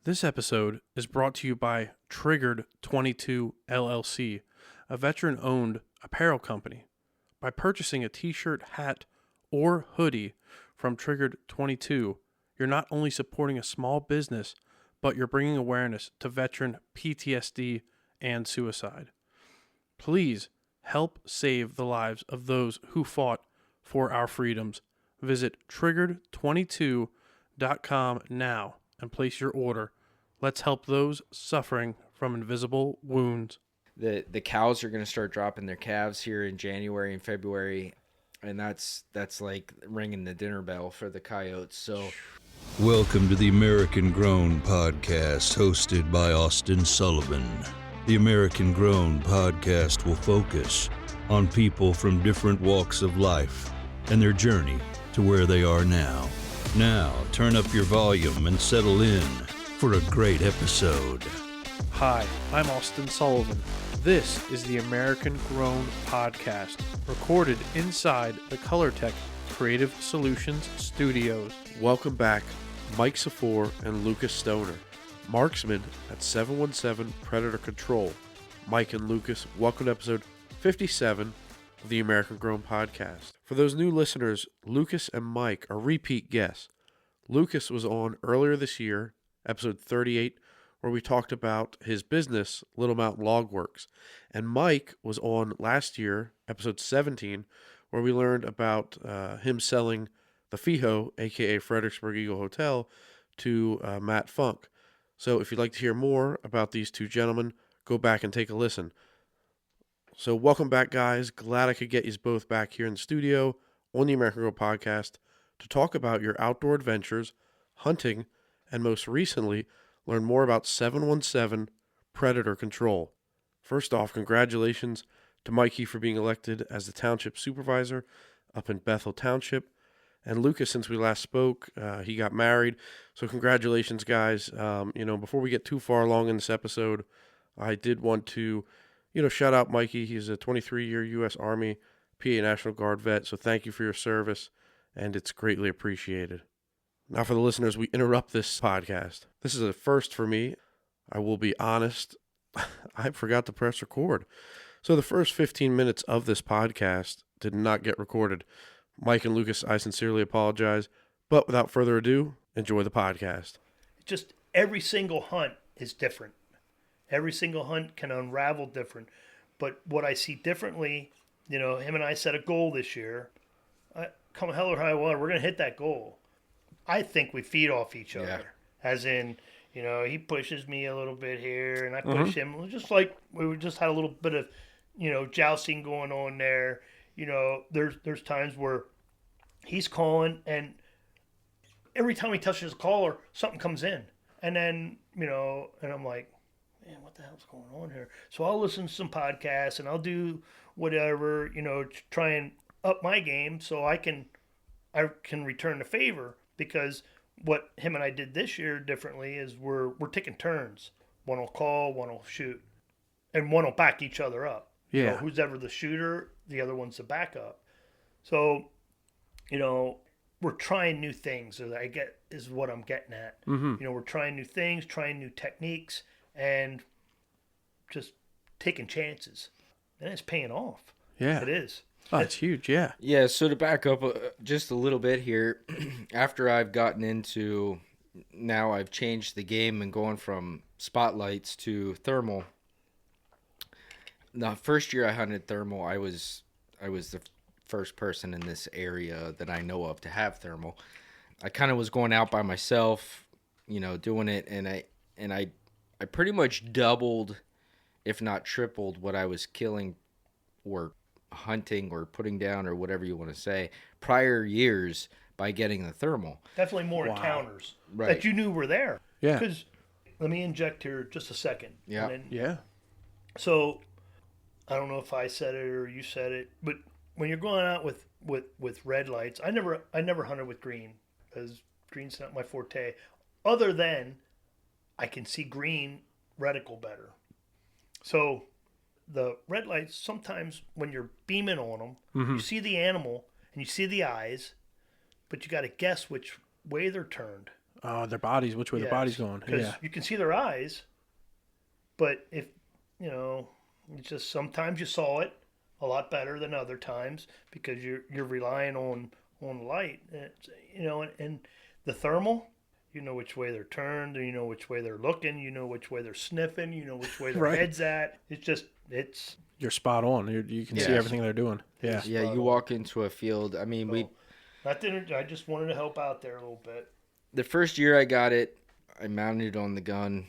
This episode is brought to you by Triggered 22 LLC, a veteran-owned apparel company. By purchasing a t-shirt, hat, or hoodie from Triggered 22, you're not only supporting a small business, but you're bringing awareness to veteran PTSD and suicide. Please help save the lives of those who fought for our freedoms. Visit triggered22.com now and place your order. Let's help those suffering from invisible wounds. The cows are going to start dropping their calves here in January and February, and that's like ringing the dinner bell for the Coyotes. So, welcome to the American Grown Podcast, hosted by Austin Sullivan. The American Grown Podcast will focus on people from different walks of life and their journey to where they are now. Now, turn up your volume and settle in for a great episode. Hi, I'm Austin Sullivan. This is the American Grown Podcast, recorded inside the Colortech Creative Solutions studios. Welcome back, Mike Saphore and Lucas Stoner, Marksmen at 717 Predator Control. Mike and Lucas, welcome to episode 57 of the American Grown Podcast. For those new listeners, Lucas and Mike are repeat guests. Lucas was on earlier this year, episode 38, where we talked about his business, Little Mountain Log Works. And Mike was on last year, episode 17, where we learned about him selling the FIHO, aka Fredericksburg Eagle Hotel, to Matt Funk. So if you'd like to hear more about these two gentlemen, go back and take a listen. So welcome back, guys. Glad I could get you both back here in the studio on the American Grown Podcast to talk about your outdoor adventures, hunting, and most recently, learn more about 717 Predator Control. First off, congratulations to Mikey for being elected as the township supervisor up in Bethel Township. And Lucas, since we last spoke, he got married. So congratulations, guys. Before we get too far along in this episode, I did want to, shout out Mikey. He's a 23-year U.S. Army PA National Guard vet. So thank you for your service, and it's greatly appreciated. Now, for the listeners, we interrupt this podcast. This is a first for me. I will be honest, I forgot to press record. So the first 15 minutes of this podcast did not get recorded. Mike and Lucas, I sincerely apologize. But without further ado, enjoy the podcast. Just every single hunt is different. Every single hunt can unravel different. But what I see differently, him and I set a goal this year. Come hell or high water, we're going to hit that goal. I think we feed off each other. As in, he pushes me a little bit here and I push him. Just like we just had a little bit of, jousting going on there. There's times where he's calling and every time he touches a caller, something comes in. And then, and I'm like, man, what the hell's going on here? So I'll listen to some podcasts and I'll do whatever, to try and up my game so I can return the favor. Because what him and I did this year differently is we're taking turns. One will call, one will shoot, and one will back each other up. Yeah. Who's ever the shooter, the other one's the backup. So, we're trying new things. Is what I'm getting at. Mm-hmm. We're trying new things, trying new techniques, and just taking chances, and it's paying off. Yeah, it is. Oh, it's huge, yeah. Yeah, so to back up just a little bit here, after I've gotten into, now I've changed the game and going from spotlights to thermal. The first year I hunted thermal, I was the first person in this area that I know of to have thermal. I kind of was going out by myself, doing it, and I pretty much doubled, if not tripled, what I was killing or hunting or putting down or whatever you want to say prior years by getting the thermal. Definitely more encounters that you knew were there. Yeah. Because let me inject here just a second. Yeah. So I don't know if I said it or you said it, but when you're going out with red lights, I never hunted with green because green's not my forte. Other than I can see green reticle better. So the red lights, sometimes when you're beaming on them, you see the animal and you see the eyes, but you got to guess which way they're turned. their bodies, which way the body's going. Because Yeah. you can see their eyes, but if, it's just sometimes you saw it a lot better than other times because you're relying on light. And the thermal, you know which way they're turned, you know which way they're looking, you know which way they're sniffing, you know which way their Right. head's at. You're spot on. You can see everything they're doing. Yeah. Yeah, you walk into a field. I mean, I just wanted to help out there a little bit. The first year I got it, I mounted it on the gun,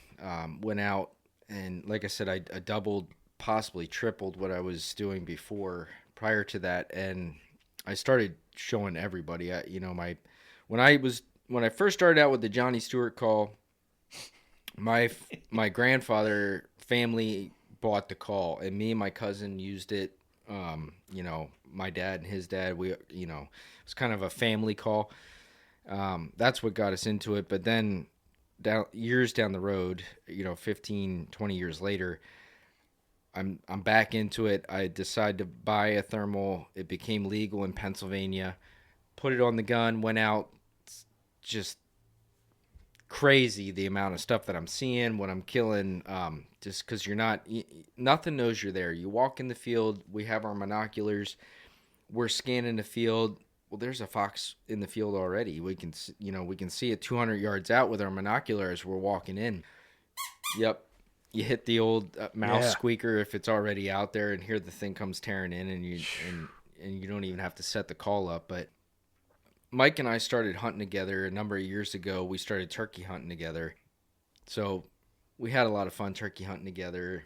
went out, and like I said, I doubled, possibly tripled what I was doing prior to that, and I started showing everybody. When I first started out with the Johnny Stewart call, my grandfather family bought the call, and me and my cousin used it. My dad and his dad, it was kind of a family call. That's what got us into it. But then years down the road, 15, 20 years later, I'm back into it. I decided to buy a thermal. It became legal in Pennsylvania. Put it on the gun, went out. Just crazy the amount of stuff that I'm seeing, what I'm killing, just because nothing knows you're there. You walk in the field, we have our binoculars, we're scanning the field. Well, there's a fox in the field already. We can see it 200 yards out with our binoculars. We're walking in. Yep. You hit the old mouse squeaker if it's already out there, and here the thing comes tearing in, and you don't even have to set the call up. But Mike and I started hunting together a number of years ago. We started turkey hunting together. So we had a lot of fun turkey hunting together.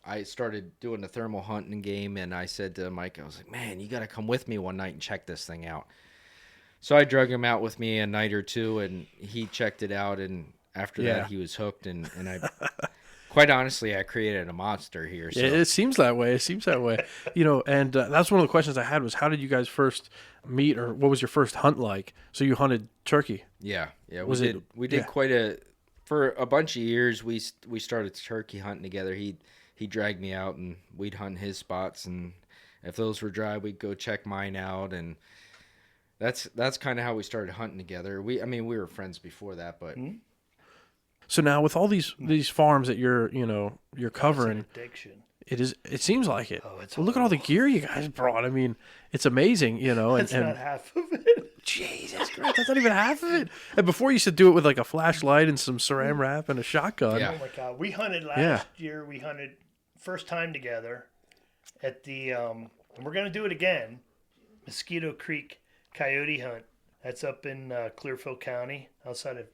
I started doing the thermal hunting game, and I said to Mike, I was like, man, you got to come with me one night and check this thing out. So I drug him out with me a night or two, and he checked it out, and after that he was hooked, and I quite honestly, I created a monster here. So. It seems that way. And that's one of the questions I had was, how did you guys first meet, or what was your first hunt like? So you hunted turkey. Yeah. We did for a bunch of years. We started turkey hunting together. He dragged me out, and we'd hunt his spots, and if those were dry, we'd go check mine out, and that's kind of how we started hunting together. We were friends before that, but. Mm-hmm. So now with all these farms that you're covering, addiction. It seems like it. Oh, look at all the gear you guys brought. I mean, it's amazing, That's not half of it. Jesus Christ, that's not even half of it. And before you used to do it with like a flashlight and some saran wrap and a shotgun. Yeah. Oh my God, we hunted last year. We hunted first time together at the and we're gonna do it again. Mosquito Creek Coyote hunt. That's up in Clearfield County, outside of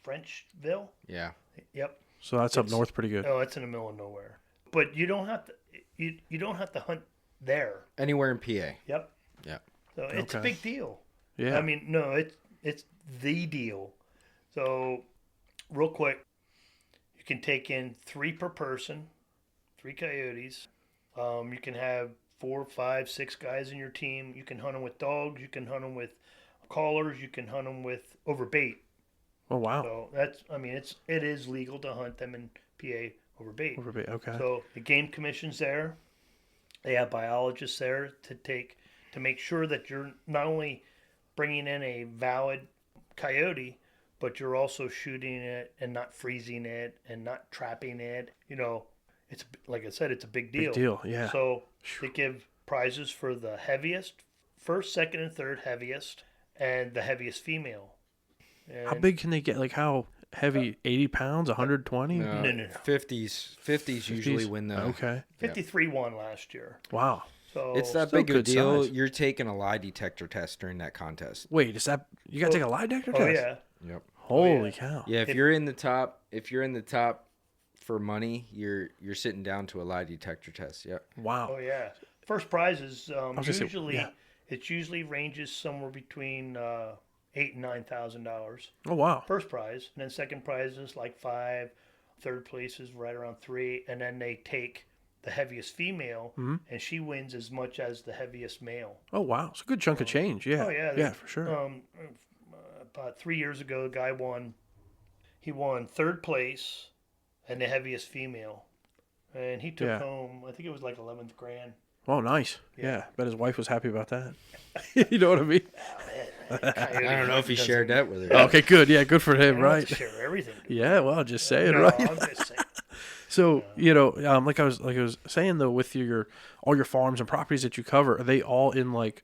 Frenchville. Yeah. Yep. So it's up north pretty good. Oh, it's in the middle of nowhere. But you don't have to. You don't have to hunt there. Anywhere in PA. Yep. Yeah. So it's a big deal. Yeah. I mean, no, it's the deal. So, real quick, you can take in 3 per person, 3 coyotes. You can have 4, 5, 6 guys in your team. You can hunt them with dogs. You can hunt them with callers. You can hunt them with over bait. Oh wow. So it is legal to hunt them in PA over bait. Over bait. Okay. So the game commission's there. They have biologists there to make sure that you're not only bringing in a valid coyote, but you're also shooting it and not freezing it and not trapping it. It's like I said, it's a big deal. Big deal. Yeah. So they give prizes for the heaviest, first, second, and third heaviest, and the heaviest female. And how big can they get? Like how heavy? 80 pounds? 120? No. 50s. 50s usually win the. Okay. 53 won last year. Wow. So it's that still big a good deal. size. You're taking a lie detector test during that contest. Wait, is that you got to take a lie detector test? Oh yeah. Yep. Holy cow. Yeah, if you're in the top for money, you're sitting down to a lie detector test. Yep. Wow. Oh yeah. First prize is usually yeah. it usually ranges somewhere between $8,000 and $9,000. Oh wow. First prize, and then second prize is like 5. Third place is right around 3, and then they take the heaviest female, and she wins as much as the heaviest male. Oh wow. It's a good chunk of change. Yeah. Oh yeah. Yeah, for sure. About 3 years ago, a guy won. He won 3rd place and the heaviest female, and he took home. I think it was like 11th grand. Oh, nice. Yeah. Bet his wife was happy about that. You know what I mean? Coyote I don't know if he shared that with her. Okay, good. Yeah, good for him, I don't have right? to share everything. Yeah, well, just saying, No, right? I'm just saying. So like I was saying though, with all your farms and properties that you cover, are they all in like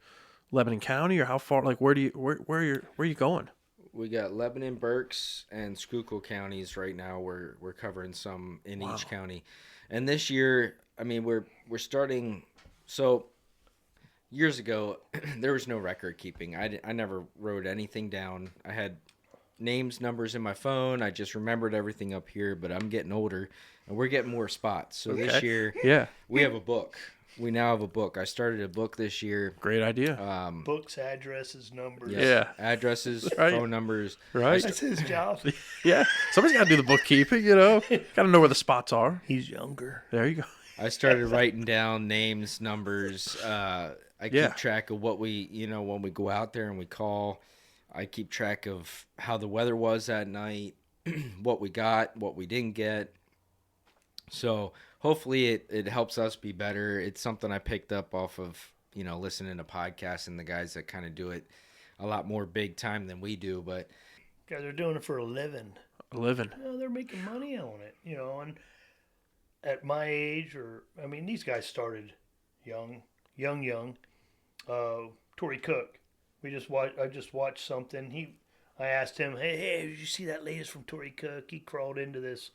Lebanon County, or how far? Like where are you going? We got Lebanon, Berks, and Schuylkill counties right now. We're covering some in each county, and this year, I mean, we're starting. So years ago, there was no record keeping. I never wrote anything down. I had names, numbers in my phone. I just remembered everything up here. But I'm getting older, and we're getting more spots. So this year, we have a book. We now have a book. I started a book this year. Great idea. Books, addresses, numbers. Yeah. Addresses, Right. phone numbers. Right. That's his job. Yeah. Somebody's got to do the bookkeeping. Got to know where the spots are. He's younger. There you go. I started writing down names, numbers. I keep track of what we, when we go out there and we call. I keep track of how the weather was that night, what we got, what we didn't get. So hopefully it helps us be better. It's something I picked up off of, listening to podcasts and the guys that kind of do it a lot more big time than we do. But Guys are doing it for a living. They're making money on it, and at my age, these guys started young. Tory Cook, I just watched something. I asked him, hey, did you see that latest from Tory Cook? He crawled into this,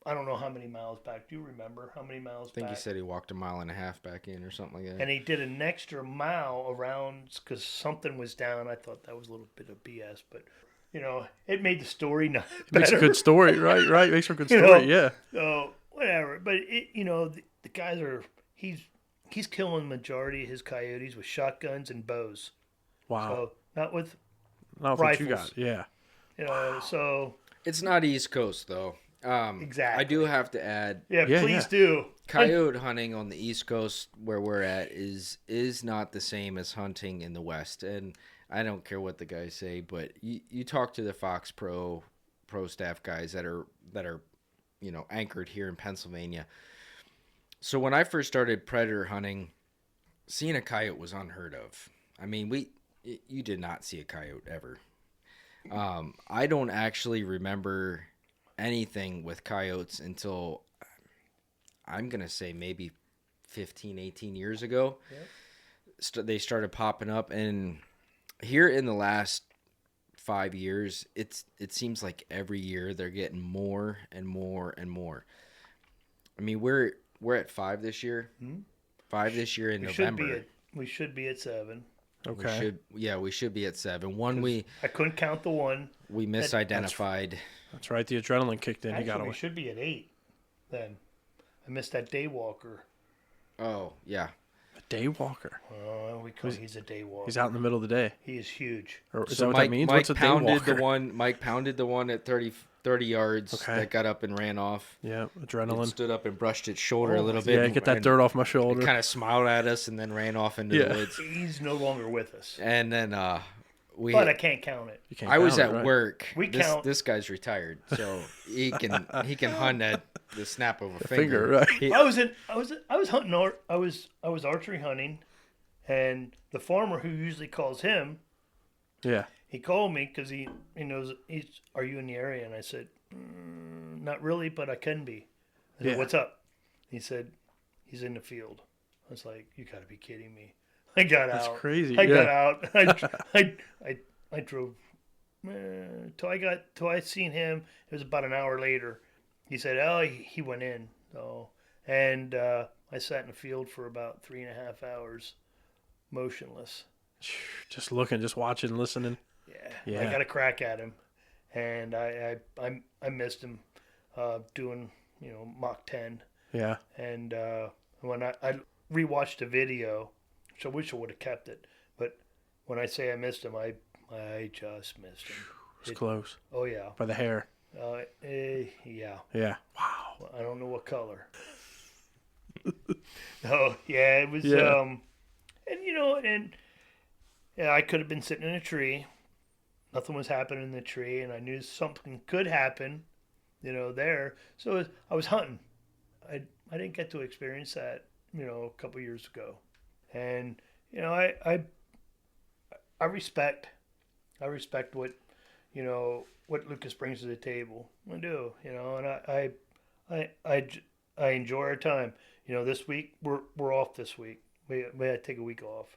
I don't know how many miles back. Do you remember how many miles back? I think he said he walked a mile and a half back in or something like that. And he did an extra mile around because something was down. I thought that was a little bit of BS, but it made the story not better. Makes a good story, right? Makes for a good story, yeah. So whatever, but the guys are he's killing the majority of his coyotes with shotguns and bows. Wow. So not with Not rifles. what you got, yeah. So It's not East Coast though. Exactly. I do have to add. Yeah, please do. Coyote hunting on the East Coast where we're at is not the same as hunting in the West, and I don't care what the guys say, but you talk to the FoxPro pro staff guys that are anchored here in Pennsylvania. So when I first started predator hunting, seeing a coyote was unheard of. I mean, you did not see a coyote ever. I don't actually remember anything with coyotes until I'm going to say maybe 15, 18 years ago. Yep. They started popping up, and here in the last 5 years, it seems like every year they're getting more and more and more. I mean, we're at 5 this year. 5 this year in November. We should be at 7. Okay. We should be at 7. I couldn't count the one. We misidentified. That's right. The adrenaline kicked in. Actually, you got away. We should be at 8. Then I missed that day walker. Oh yeah. A day walker. He's a day walker. He's out in the middle of the day. He is huge. Or is that what that means? What's a day walker? Mike pounded the one at 30 yards that got up and ran off. Yeah, adrenaline. It stood up and brushed its shoulder a little bit. Yeah, get that dirt off my shoulder. It kind of smiled at us and then ran off into the woods. He's no longer with us. And then but I can't count it. I was at work. Count. This guy's retired, so he can hunt at the snap of a finger. Right. I was hunting. I was archery hunting, and the farmer who usually calls him. Yeah. He called me because he knows are you in the area? And I said, not really, but I can be. I said, what's up? He said, he's in the field. I was like, you got to be kidding me. I got out. That's crazy. I got out. I drove till I seen him. It was about an hour later. He said, "Oh, he went in." So, and I sat in the field for about 3.5 hours, motionless. Just looking, just watching, listening. Yeah. I got a crack at him, and I missed him doing Mach 10. Yeah. And when I rewatched the video. So I wish I would have kept it. But when I say I missed him, I just missed him. It's close. Oh, yeah. By the hair. Yeah. Yeah. Wow. I don't know what color. Oh, yeah. It was, I could have been sitting in a tree. Nothing was happening in the tree, and I knew something could happen, there. So I was hunting. I didn't get to experience that, a couple years ago. And, I I respect what, what Lucas brings to the table. I do, and I enjoy our time. This week we're off this week. We had to take a week off.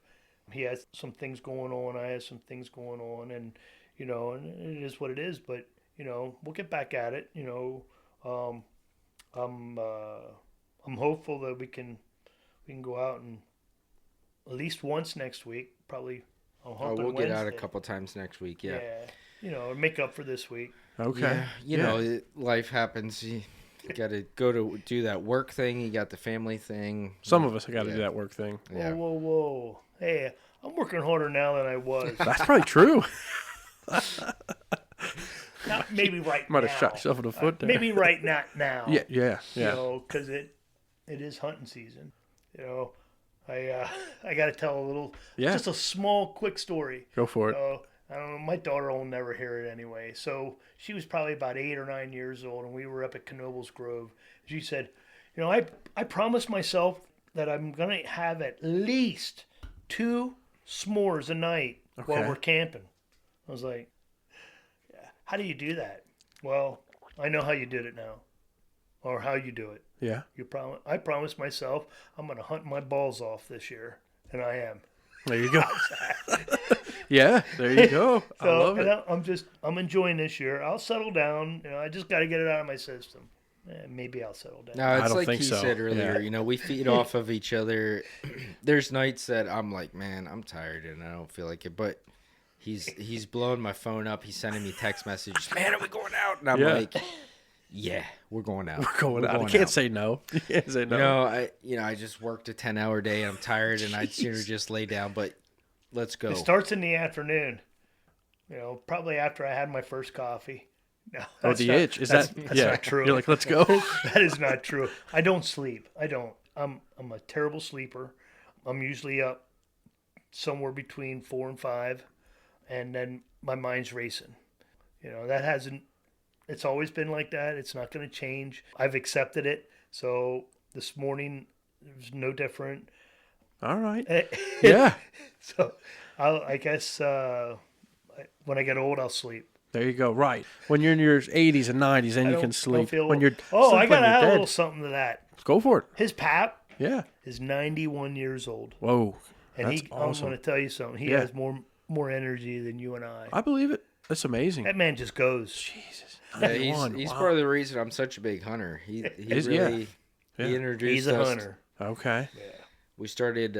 He has some things going on. I have some things going on, and and it is what it is. But we'll get back at it. I'm hopeful that we can go out and at least once next week. Probably. We'll get out a couple times next week. Yeah. Make up for this week. Okay. Yeah, life happens. You got to go to do that work thing. You got the family thing. Some of us have got to do that work thing. Yeah. Whoa. Hey, I'm working harder now than I was. That's probably true. Not maybe right Might now. have shot yourself in the foot there. Maybe right not now. Yeah. Because it is hunting season. I got to tell a little, just a small, quick story. Go for it. I don't know. My daughter will never hear it anyway. So she was probably about 8 or 9 years old, and we were up at Knoebels Grove. She said, I promised myself that I'm going to have at least 2 s'mores a night while we're camping. I was like, how do you do that? Well, I know how you did it now, or how you do it. Yeah. I promised myself I'm going to hunt my balls off this year, and I am. There you go. Yeah, there you go. I love it. I'm enjoying this year. I'll settle down. I just got to get it out of my system. Maybe I'll settle down. No, it's I don't like think he so. said earlier. Yeah. We feed off of each other. There's nights that I'm like, man, I'm tired and I don't feel like it. But he's blowing my phone up. He's sending me text messages. Man, are we going out? And I'm like, yeah, we're going out. We're going out. I can't say no. You can't say no. I just worked a 10-hour day. I'm tired and I'd sooner just lay down. But let's go. It starts in the afternoon. Probably after I had my first coffee. No, itch. Is that's not true. You're like, let's go. That is not true. I don't sleep. I don't. I'm a terrible sleeper. I'm usually up somewhere between 4 and 5, and then my mind's racing. That hasn't. It's always been like that. It's not going to change. I've accepted it. So this morning it was no different. All right. Yeah. So I guess when I get old, I'll sleep. There you go. Right. When you're in your 80s and 90s, then you can sleep. When you're I got to add a little something to that. Go for it. His pap is 91 years old. Whoa. And that's awesome. I'm going to tell you something. He has more energy than you and I. I believe it. That's amazing. That man just goes. Jesus. Yeah, he's part of the reason I'm such a big hunter. He introduced He's a us. hunter. Okay. Yeah. We started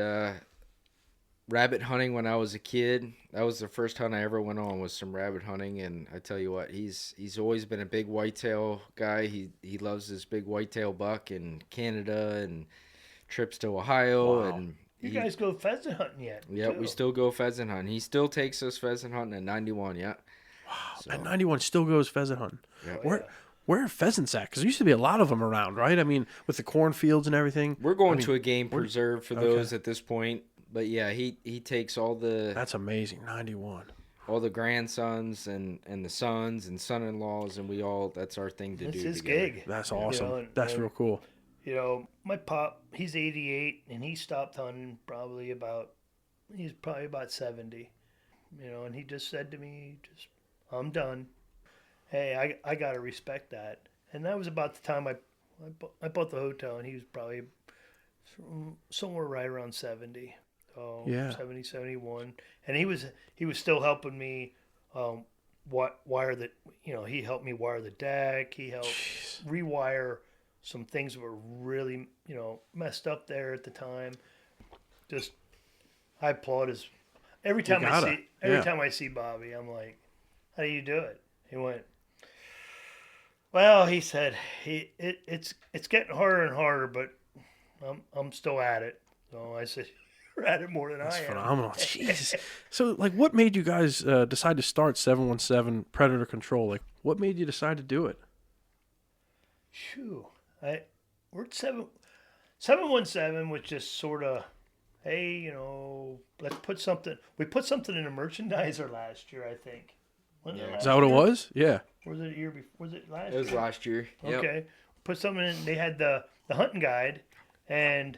rabbit hunting when I was a kid. That was the first hunt I ever went on, was some rabbit hunting. And I tell you what, he's always been a big whitetail guy. He loves this big whitetail buck in Canada and trips to Ohio. Wow. And you guys go pheasant hunting yet? Yeah, we still go pheasant hunting. He still takes us pheasant hunting at 91. Yeah. Wow. So, at 91 still goes pheasant hunting. Yeah. Where are pheasants at? Because there used to be a lot of them around, right? I mean, with the cornfields and everything. We're going to a game preserve for those at this point. But yeah, he takes all the... That's amazing, 91. All the grandsons and the sons and son-in-laws, and that's our thing to do. It's his together. gig. That's awesome. That's real cool. My pop, he's 88, and he stopped hunting he's probably about 70. And he just said to me, I'm done. Hey, I got to respect that. And that was about the time I bought the hotel, and he was probably somewhere right around 70. 70, 71. And he was still helping me wire the, he helped me wire the deck. He helped rewire some things that were really, messed up there at the time. I applaud his, every time I see Bobby, I'm like, how do you do it? He went, well, he said, it's getting harder and harder, but I'm still at it. So I said, you're at it more than I am. That's phenomenal. Jeez. So, what made you guys decide to start 717 Predator Control? What made you decide to do it? We're at 717 was just sort of, hey, let's put something. We put something in a merchandiser last year, I think. Is that what it was? Yeah. Or was it a year before? Was it last year? It was last year. Yep. Okay. Put something in. They had the hunting guide, and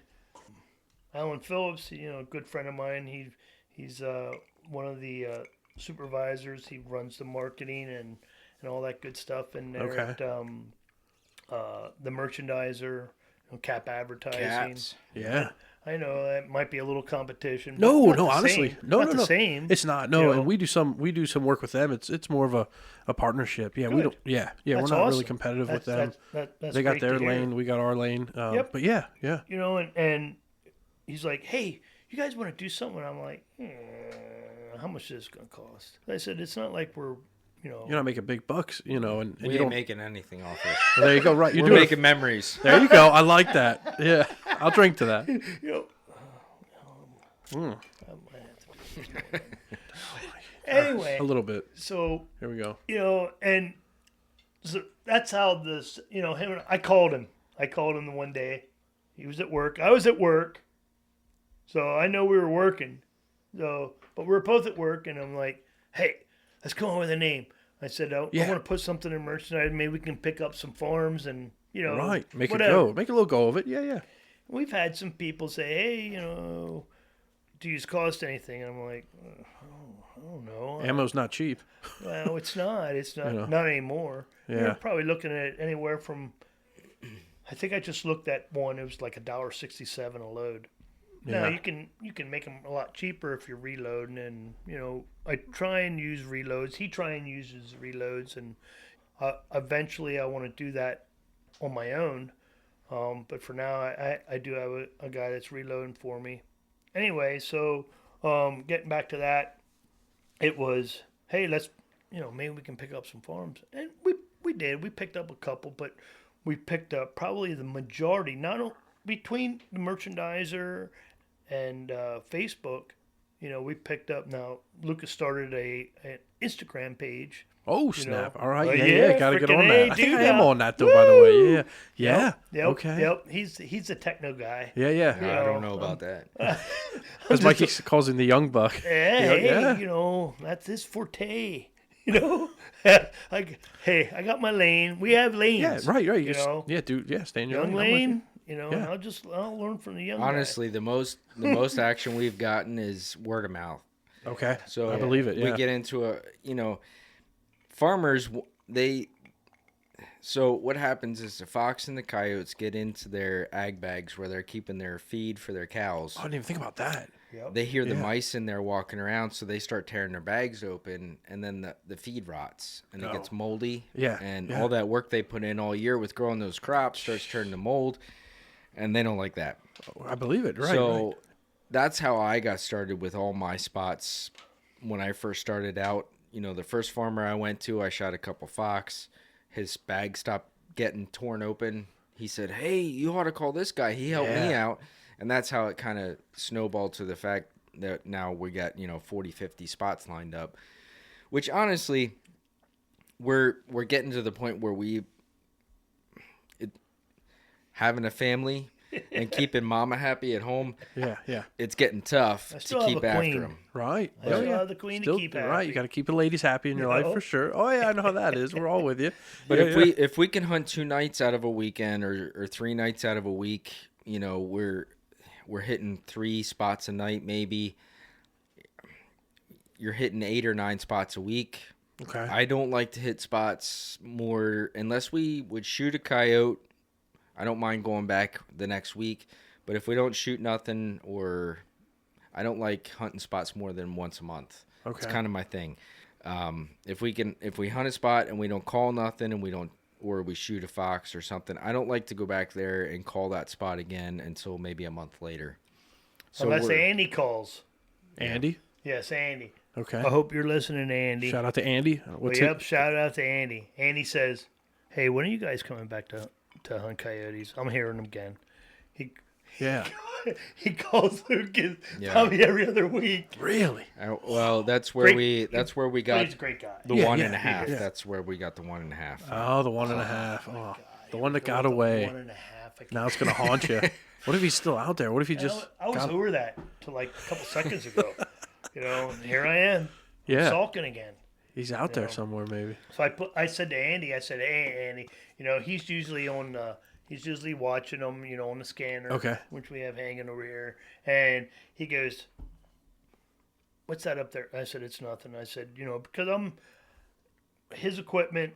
Alan Phillips, a good friend of mine. He's one of the supervisors. He runs the marketing and all that good stuff in there at the merchandiser, Cap Advertising. Cats. Yeah. I know that might be a little competition. but No, not no, the honestly, same. no, Not no, the no. same. It's not. No, You know? and we do some work with them. It's more of a partnership. Yeah, we Good. don't. Yeah, we're That's not really awesome. competitive with them. That's They got great to their hear. lane, we got our lane. Yep. But yeah. You know, and he's like, "Hey, you guys want to do something?" I'm like, "How much is this going to cost?" I said, "It's not like we're, You're not making big bucks, and We you ain't don't. making anything off it. Well, there you go. Right, you're We're doing. making memories. There you go. I like that. Yeah, I'll drink to that. you know." Mm, I might have to do anyway, a little bit. so Here we go. and so that's how this, him and I called him. I called him the one day. He was at work. I was at work. So I know we were working. So, but we were both at work, and I'm like, "Hey, let's come up with a name." I said, I want to put something in merchandise. Maybe we can pick up some farms and, Right, make whatever. it go. Make a little go of it. Yeah, yeah. We've had some people say, "Hey, do you cost anything?" And I'm like, I don't know. Ammo's not cheap. Well, it's not. It's not not anymore. Yeah. You're probably looking at anywhere from. I think I just looked at one. It was like $1.67 a load. Now Yeah. you can make them a lot cheaper if you're reloading, and I try and use reloads. He try and uses reloads, and eventually I want to do that on my own. But for now, I do have a guy that's reloading for me. Anyway, so getting back to that, it was, hey, let's, maybe we can pick up some farms. And we did. We picked up a couple, but we picked up probably the majority, between the merchandiser and Facebook. We picked up, now Lucas started an Instagram page. Oh, snap. All right. Oh, Yeah. Got to get on freaking that. A, I think dude, I am now. on that, though, by the way. Yeah. Yeah. Yep. Okay. Yep. He's a techno guy. Yeah, yeah. I don't know about that. As Mikey calls him the young buck. Hey, Yeah. that's his forte. I got my lane. We have lanes. Yeah, right. You know, Yeah, dude. Yeah, stay in your young lane. I'm with lane. I'll learn from the young. Honestly, the most action we've gotten is word of mouth. you. Okay. So I believe it. Yeah. we get into farmers, so what happens is the fox and the coyotes get into their ag bags where they're keeping their feed for their cows. I didn't even think about that. Yep. They hear the Yeah. mice in there walking around, so they start tearing their bags open, and then the feed rots, and it gets moldy. Yeah, And yeah. all that work they put in all year with growing those crops starts turning to mold, and they don't like that. I believe it. Right. So right. that's how I got started with all my spots when I first started out. The first farmer I went to, I shot a couple fox. His bag stopped getting torn open. He said, "Hey, you ought to call this guy. He helped me out." And that's how it kind of snowballed to the fact that now we got, 40, 50 spots lined up, which honestly, we're getting to the point where having a family and keeping mama happy at home, Yeah, yeah. it's getting tough to still have keep a after queen. them. Right. I still have the queen to keep right. happy. You got to keep the ladies happy in your life for sure. Oh yeah, I know how that is. We're all with you. But Yeah, if we can hunt 2 nights out of a weekend or 3 nights out of a week, we're hitting 3 spots a night maybe. You're hitting 8 or 9 spots a week. Okay. I don't like to hit spots more unless we would shoot a coyote. I don't mind going back the next week, but if we don't shoot nothing, or I don't like hunting spots more than once a month. Okay. It's kind of my thing. If we hunt a spot and we don't call nothing and we shoot a fox or something, I don't like to go back there and call that spot again until maybe a month later. So Unless Andy calls. Andy. Yes, Andy. Okay. I hope you're listening, Andy. Shout out to Andy. What's it? Shout out to Andy. Andy says, "Hey, when are you guys coming back to hunt coyotes?" I'm hearing him again. Yeah. He calls Lucas Yeah. probably every other week. Really? well, that's where Great. we But got he's a great guy. the Yeah, 1.5. yeah. That's where we got the 1.5. Oh, the 1.5. Oh, the one that got away. 1.5. Now it's gonna haunt you. What if he's still out there? What if he just? I was got- over that till like a couple seconds ago. And here I am, Yeah. sulking again. He's out there somewhere, maybe. So I said to Andy, "Hey, Andy, he's usually on, he's usually watching them, on the scanner, Okay. which we have hanging over here." And he goes, what's that up there? I said, it's nothing. I said, because his equipment,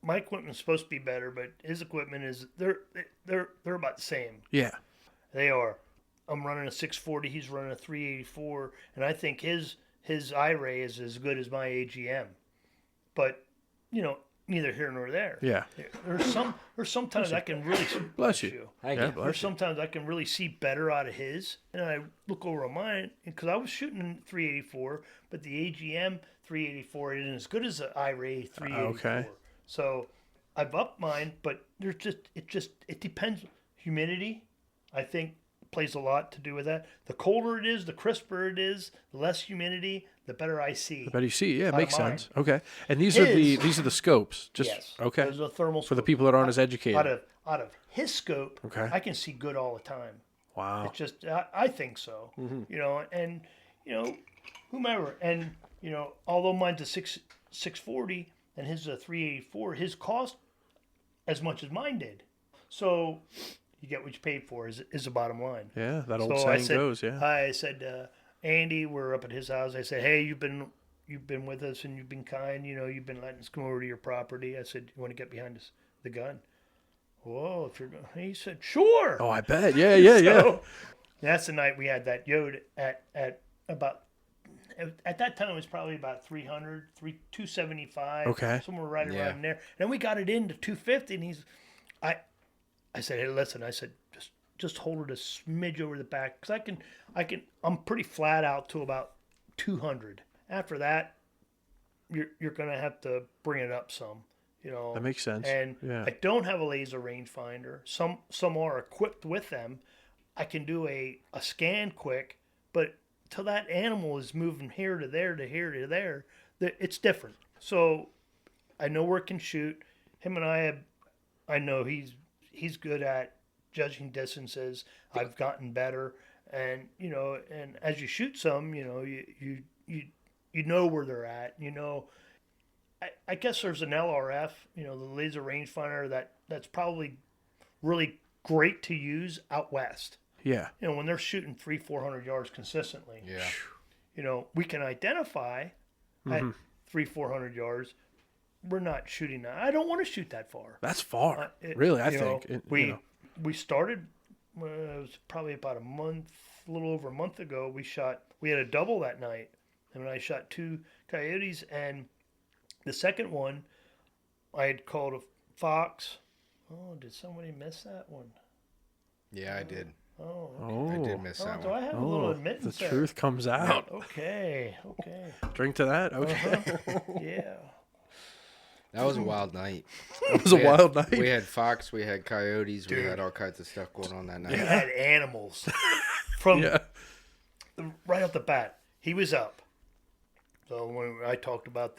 my equipment's supposed to be better, but his equipment is, they're about the same. Yeah. They are. I'm running a 640. He's running a 384, and I think his I-ray is as good as my AGM. But neither here nor there. Yeah. There's sometimes I can really Bless you. There's sometimes I can really see better out of his, and I look over at mine because I was shooting 384, but the AGM 384 isn't as good as the I-ray 384. Okay. So I've upped mine, but it depends. Humidity, I think, plays a lot to do with that. The colder it is, the crisper it is, the less humidity, the better I see. The better you see. Yeah, it makes mine. sense. Okay. And these are the scopes. Just Yes. okay. Those are thermal For the scopes. people that aren't as educated. Out of his scope, Okay. I can see good all the time. Wow. It's just I think so. And whomever, and although mine's a 640 and his is a 384, his cost as much as mine did. So you get what you paid for is the bottom line. Yeah, that old saying goes. Yeah. I said, Andy, we're up at his house. I said, hey, you've been with us and you've been kind. You've been letting us come over to your property. I said, you want to get behind the gun? Whoa, if you're going, he said, sure. Oh, I bet. Yeah, yeah, So, that's the night we had that yod at about. At that time, it was probably about 275. Okay. Somewhere right around there. And we got it into 250, and I said, hey, listen. I said, just hold it a smidge over the back, because I'm pretty flat out to about 200. After that, you're gonna have to bring it up some. That makes sense. And yeah. I don't have a laser rangefinder. Some are equipped with them. I can do a scan quick, but till that animal is moving here to there to here to there, it's different. So I know where it can shoot. Him and I know he's good at judging distances. I've gotten better, and and as you shoot some, you know where they're at. I guess there's an LRF, the laser rangefinder that's probably really great to use out west. Yeah. When they're shooting 300-400 yards consistently. Yeah. We can identify at 300-400 yards. We're not shooting that. I don't want to shoot that far. That's far. Really, I think. We started, it was probably about a little over a month ago. We had a double that night. And I shot 2 coyotes, and the second one, I had called a fox. Oh, did somebody miss that one? Yeah, I did. Oh, I did miss that do one. I have a little admittance the there? truth comes out. Okay. Drink to that? Okay. Yeah. That was a wild night. That was a wild night. We had fox, we had coyotes, Dude. we had all kinds of stuff going on that night. We had animals. From Yeah. right off the bat, he was up. So when I talked about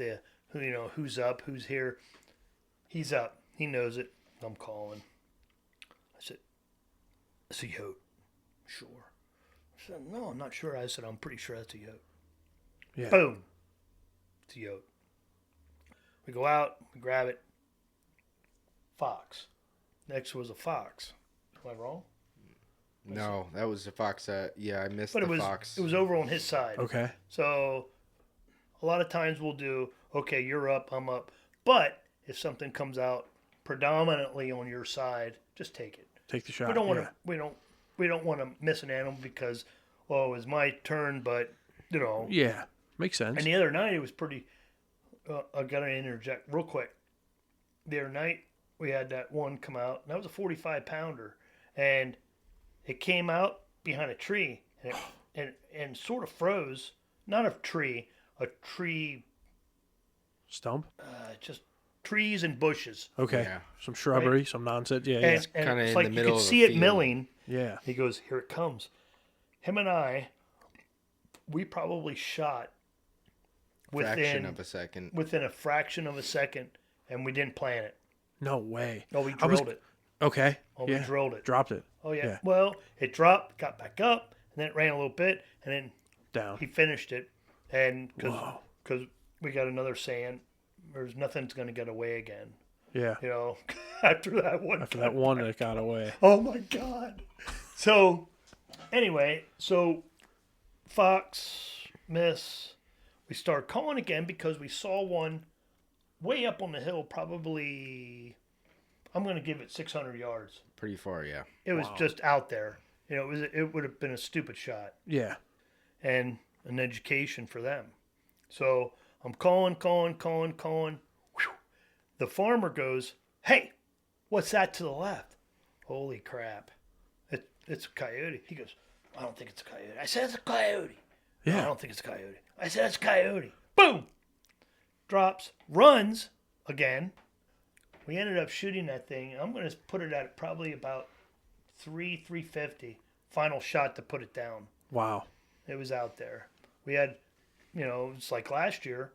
who's up, who's here, he's up. He knows it. I'm calling. I said, it's a yote. Sure. I said, no, I'm not sure. I said, I'm pretty sure that's a yote. Yeah. Boom. It's a yote. We go out, we grab it. Fox. Next was a fox. Am I wrong? No, that was the fox. I missed But the fox. it was over on his side. Okay. So a lot of times we'll do, okay, you're up, I'm up. But if something comes out predominantly on your side, just take it. Take the shot. We don't want to. We don't want to miss an animal because, well, it was my turn, but Yeah. Makes sense. And the other night it was pretty. I got to interject real quick. The other night we had that one come out, and that was a 45-pounder, and it came out behind a tree, and sort of froze. Not a tree Stump? just trees and bushes. Okay. Yeah. Some shrubbery, some nonsense. Yeah, yeah. And kinda it's in like the you middle could of a see it field. milling. Yeah. He goes, here it comes. Him and I, we probably shot Fraction of a second. within a fraction of a second, and we didn't plan it. No way. Oh, we drilled it. Okay. Oh, yeah. we drilled it. Dropped it. Oh, yeah. Yeah. Well, it dropped, got back up, and then it ran a little bit, and then Down. he finished it. And Whoa. because we got another saying, there's nothing's going to get away again. Yeah. After that one. After that one that got away. Oh, my God. So, anyway, fox, miss. We started calling again because we saw one way up on the hill, probably, I'm going to give it 600 yards. Pretty far, yeah. It was just out there. It would have been a stupid shot Yeah. and an education for them. So I'm calling. Whew. The farmer goes, "Hey, what's that to the left?" Holy crap. It's a coyote. He goes, "I don't think it's a coyote." I said, "It's a coyote." "No, Yeah. I don't think it's a coyote." I said, "It's a coyote." Boom! Drops, runs again. We ended up shooting that thing. I'm going to put it at probably about 350. Final shot to put it down. Wow. It was out there. We had, it's like last year.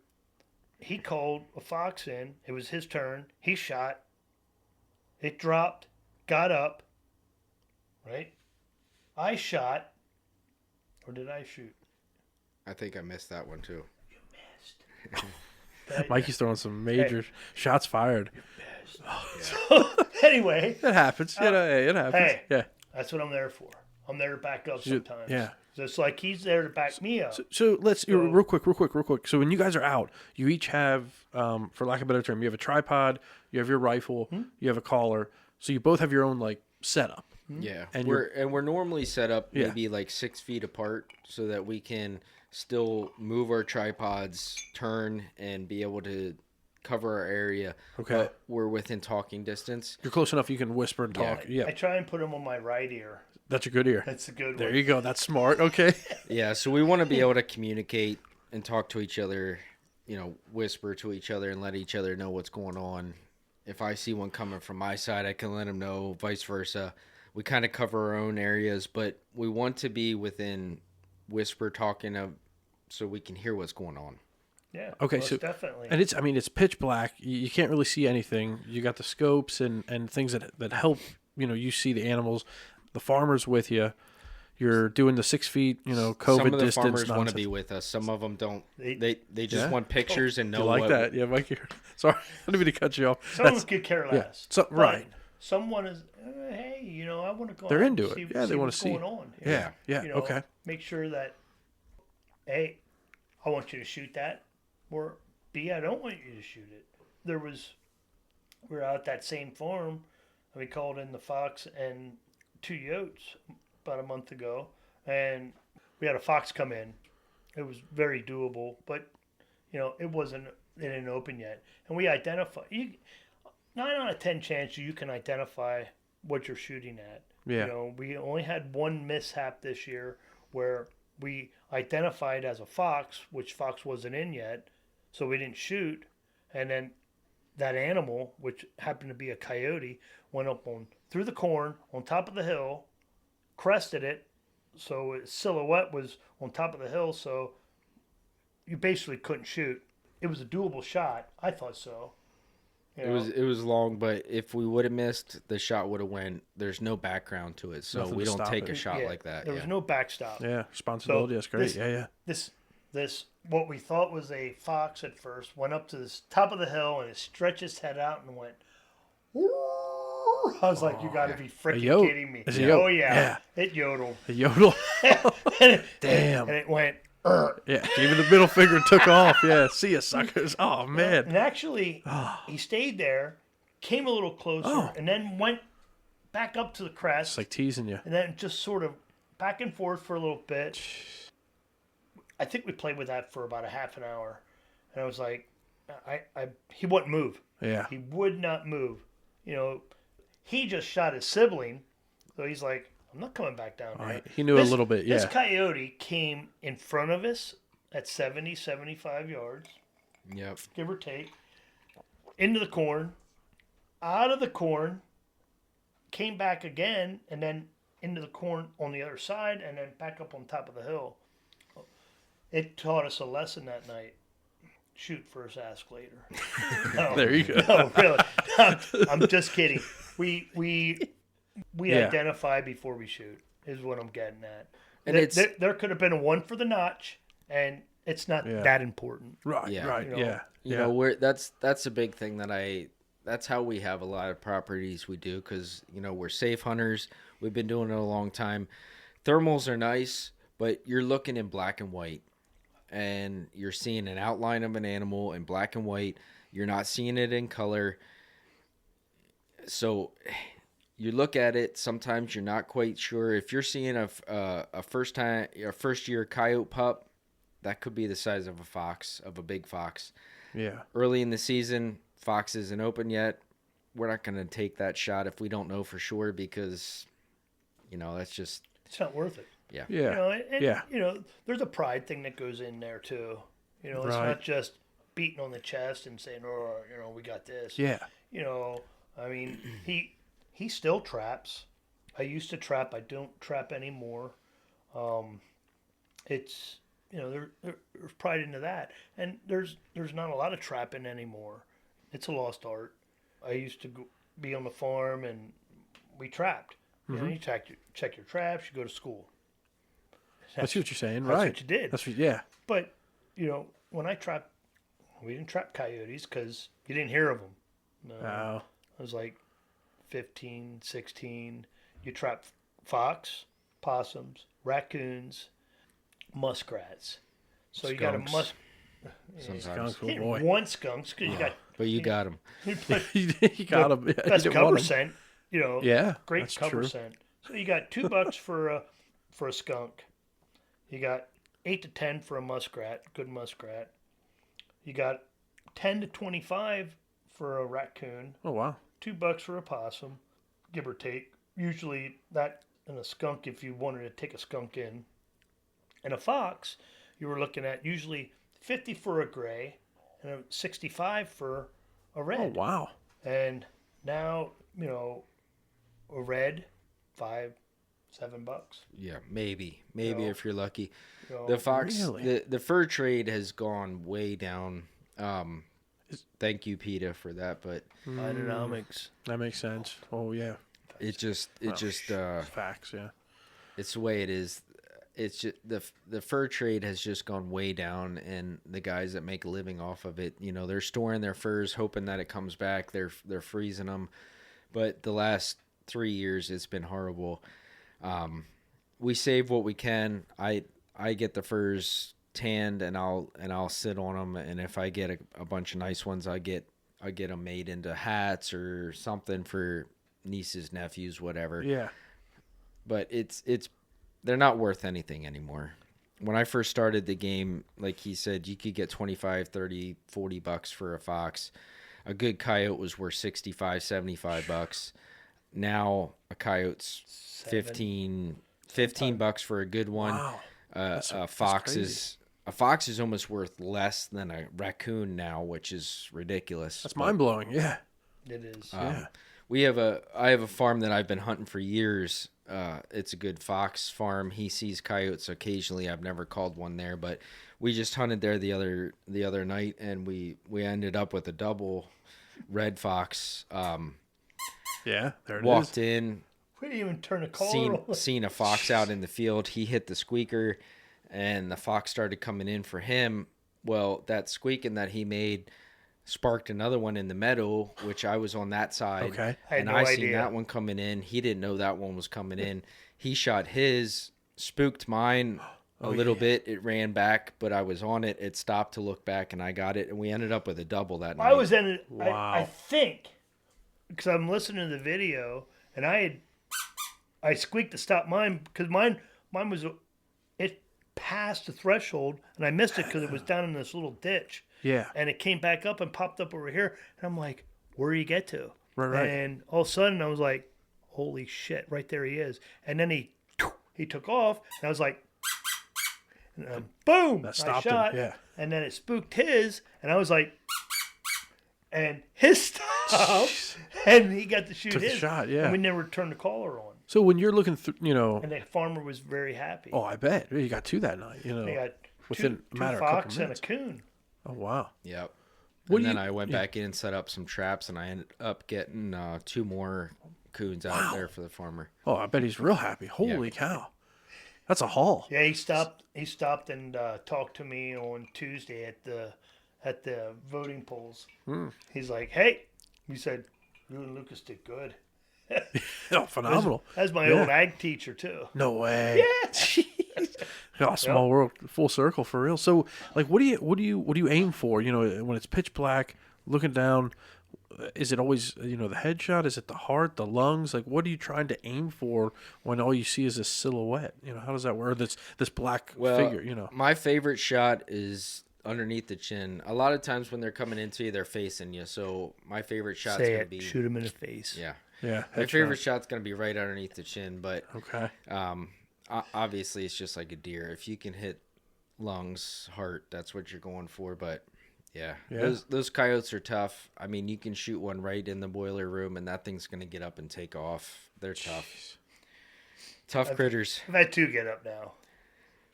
He called a fox in. It was his turn. He shot. It dropped, got up, right? I shot. Or did I shoot? I think I missed that one too. You missed. Mikey's throwing some major shots fired. So, anyway. It happens. Hey, it happens. Hey. Yeah. That's what I'm there for. I'm there to back up sometimes. Yeah. Just like he's there to back me up. So let's real quick. So when you guys are out, you each have, for lack of a better term, you have a tripod, you have your rifle, you have a collar. So you both have your own like setup. Yeah, And we're normally set up Yeah. maybe like 6 feet apart so that we can still move our tripods, turn, and be able to cover our area. Okay. But we're within talking distance. You're close enough you can whisper and talk. Yeah. I try and put him on my right ear. That's a good ear. That's a good There one. you go. That's smart. Okay. Yeah, so we want to be able to communicate and talk to each other, whisper to each other and let each other know what's going on. If I see one coming from my side, I can let them know, vice versa. We kind of cover our own areas, but we want to be within whisper talking of so we can hear what's going on. Yeah. Okay, most so definitely. and it's pitch black. You can't really see anything. You got the scopes and things that help. You see the animals. The farmer's with you. You're doing the 6 feet. COVID Some of the distance. farmers want to nonsense. be with us. Some of them don't. They- They just Yeah? want pictures and know You like what. that? Yeah, Mikey. Sorry, I didn't mean to cut you off. Someone could care yeah. less. So, But right. Someone is, hey, I want to go. They're out into and it. see, Yeah, they wanna what's see. going on. Yeah. Okay. Make sure that, A, I want you to shoot that, or B, I don't want you to shoot it. We were out at that same farm, and we called in the fox and 2 yotes about a month ago, and we had a fox come in. It was very doable, but it didn't open yet, and we identified. 9 out of 10 chance you can identify what you're shooting at. Yeah. We only had one mishap this year where we identified as a fox, which fox wasn't in yet, so we didn't shoot, and then that animal, which happened to be a coyote, went up through the corn on top of the hill, crested it, so its silhouette was on top of the hill, so you basically couldn't shoot. It was a doable shot. I thought so. It was long, but if we would have missed, the shot would have went. There's no background to it, so Nothing we to don't stop take it. a shot like that. There was no backstop. Yeah, responsibility. That's great. this- Yeah. This what we thought was a fox at first went up to the top of the hill and it stretched its head out and went. "Woo." I was like, "You got to be freaking yote. kidding me!" It's a yote. Oh yeah, Yeah. it yodeled. A yodel. Damn. And it went. Yeah. Gave him the middle finger and took off. Yeah. See ya, suckers. Oh man. And actually, he stayed there, came a little closer, and then went back up to the crest, It's like teasing you. and then just sort of back and forth for a little bit. I think we played with that for about a half an hour, and I was like, he wouldn't move. Yeah. He would not move. He just shot his sibling, so he's like, I'm not coming back down there. He knew a little bit. This Yeah. coyote came in front of us at 70, 75 yards, Yep. give or take, into the corn, out of the corn, came back again, and then into the corn on the other side, and then back up on top of the hill. It taught us a lesson that night. Shoot first, ask later. No, There you go. no, really. I'm just kidding. We Yeah. identify before we shoot is what I'm getting at. And There could have been a one for the notch, and it's not Yeah. that important. Right. Yeah. Right. Yeah. You know, that's a big thing that's how we have a lot of properties we do because we're safe hunters. We've been doing it a long time. Thermals are nice, but you're looking in black and white, and you're seeing an outline of an animal in black and white. You're not seeing it in color. So you look at it, sometimes you're not quite sure. If you're seeing a first year coyote pup, that could be the size of a fox, of a big fox. Yeah. Early in the season, fox isn't open yet. We're not going to take that shot if we don't know for sure, because, that's just... It's not worth it. Yeah. Yeah. And, there's a pride thing that goes in there too. It's not just beating on the chest and saying, "Oh, we got this." Yeah. I mean, he still traps. I used to trap. I don't trap anymore. It's there's pride into that, and there's not a lot of trapping anymore. It's a lost art. I used to be on the farm and we trapped. You check your traps. You go to school. That's what you're saying, That's right? what you did. Yeah. But when I trapped, we didn't trap coyotes because you didn't hear of them. No. Oh. I was like 15, 16. You trap fox, possums, raccoons, muskrats. So you got a Sometimes. Oh boy. one skunks because you got. But you got them. You got him. Yeah, Best cover scent. Yeah. Great that's cover true. scent. So you got $2 for a skunk. You got 8 to 10 for a muskrat, good muskrat. You got 10 to 25 for a raccoon. Oh wow. $2 for a possum, give or take. Usually that and a skunk if you wanted to take a skunk in. And a fox, you were looking at usually 50 for a gray and a 65 for a red. Oh wow. And now, a red, $5-7. Yeah, maybe if you're lucky. So, The fox, Really? the fur trade has gone way down. Thank you, PETA, for that, but Biodynamics. That makes sense. Oh yeah. Facts. Yeah. it's the way it is. It's just the fur trade has just gone way down, and the guys that make a living off of it, they're storing their furs, hoping that it comes back. They're freezing them, but the last 3 years it's been horrible. We save what we can. I get the furs tanned, and I'll sit on them, and if I get a bunch of nice ones, I get them made into hats or something for nieces, nephews, whatever. Yeah. But they're not worth anything anymore. When I first started the game, like he said, you could get 25, 30, $40 for a fox. A good coyote was worth 65, $75. Now a coyote's $15 for a good one. Wow. A fox is almost worth less than a raccoon now, which is ridiculous. That's mind blowing. Yeah. It is. Yeah. I have a farm that I've been hunting for years. It's a good fox farm. He sees coyotes occasionally. I've never called one there, but we just hunted there the other night, and we ended up with a double red fox. Yeah. There it Walked is. in, We didn't even turn a collar on. seen a fox out in the field. He hit the squeaker, and the fox started coming in for him. Well, that squeaking that he made sparked another one in the meadow, which I was on that side. Okay. I had And no I seen idea. that one coming in. He didn't know that one was coming in. He shot his, spooked mine a little bit. It ran back, but I was on it. It stopped to look back, and I got it. And we ended up with a double that night. I was in it. Wow. I think because I'm listening to the video, and I squeaked to stop mine because mine was it passed the threshold, and I missed it because it was down in this little ditch. Yeah. And it came back up and popped up over here, and I'm like, "Where do you get to?" Right. And all of a sudden, I was like, "Holy shit! Right there he is!" And then he took off, and I was like, and "Boom!" That I stopped him, shot, yeah. And then it spooked his, and I was like, and his stopped, and he got to shoot Took the his shot, yeah. And we never turned the collar on, So when you're looking through, and the farmer was very happy. oh, I bet you got two that night. They got within a two matter of a couple fox and a minutes. coon. Oh wow. Yep. What And do then you- I went yeah. back in and set up some traps, and I ended up getting 2 more coons out there for the farmer. Oh, I bet he's real happy. Holy cow. That's a haul. Yeah, he stopped and talked to me on Tuesday at the voting polls. He's like, "Hey," he said, "you and Lucas did good." Oh, phenomenal. That's my Yeah. old ag teacher too. No way. Yeah. Oh, small world, full circle for real. So, like, what do you aim for? You know, when it's pitch black, looking down, is it always the headshot? Is it the heart, the lungs? Like, what are you trying to aim for when all you see is a silhouette? You know, how does that work? This black figure. You know, my favorite shot is underneath the chin. A lot of times when they're coming into you, they're facing you. So my favorite shot's gonna be shoot them in the face. Yeah. yeah. My favorite shot's gonna be right underneath the chin, but Okay. obviously it's just like a deer. If you can hit lungs, heart, that's what you're going for. But yeah. Those coyotes are tough. I mean, you can shoot one right in the boiler room, and that thing's gonna get up and take off. They're tough. Tough critters. I've had 2 get up now.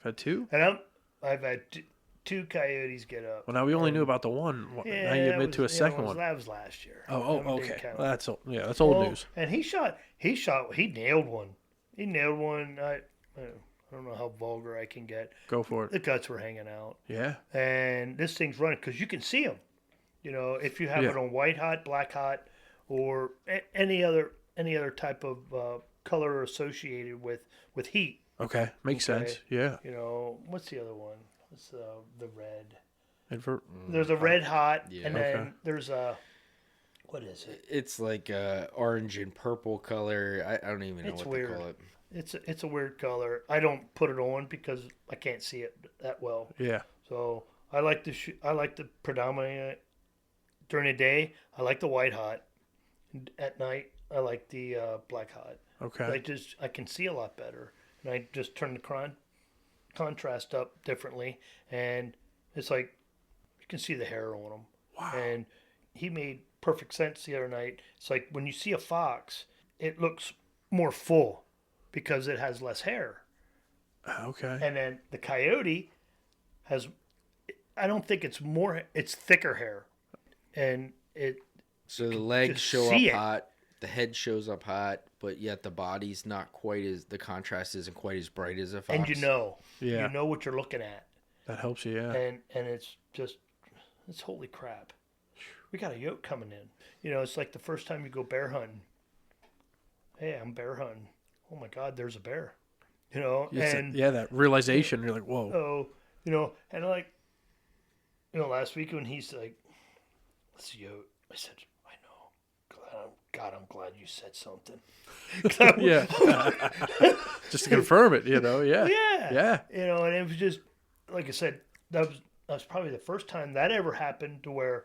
Had 2? And I've had 2 coyotes get up. Well, now we only knew about the one. Yeah, now you admit to a second one. That was last year. Oh, okay. That's old news. And he nailed one. He nailed one. I don't know how vulgar I can get. Go for it. The guts were hanging out. Yeah. And this thing's running because you can see them. You know, if you have it on white hot, black hot, or any other type of color associated with heat. Okay, makes sense. Yeah. You know, what's the other one? What's the red? There's a red hot, Yeah. and then there's a, what is it? It's like orange and purple color. I don't even know what they call it. It's a weird color. I don't put it on because I can't see it that well. Yeah. So I like to predominate during the day. I like the white hot. At night, I like the black hot. Okay. I can see a lot better, and I just turn the contrast up differently, and it's like you can see the hair on them. Wow. And he made perfect sense the other night. It's like when you see a fox, it looks more full because it has less hair. Okay. And then the coyote has, I don't think it's thicker hair, and So the legs just show up see it. hot, the head shows up hot, but yet the body's not quite as, the contrast isn't quite as bright as a fox. and you know what you're looking at, That helps you, yeah. and it's holy crap. We got a yoke coming in. You know, it's like the first time you go bear hunting. Hey, I'm bear hunting. Oh my God, there's a bear. You know, that realization. You're like, whoa. Oh, you know, and like, last week when he's like, "Let's yoke," I said, "I know, God, I'm glad you said something." Yeah. Just to confirm it, yeah. Yeah. You know, and it was just like I said, that was probably the first time that ever happened to where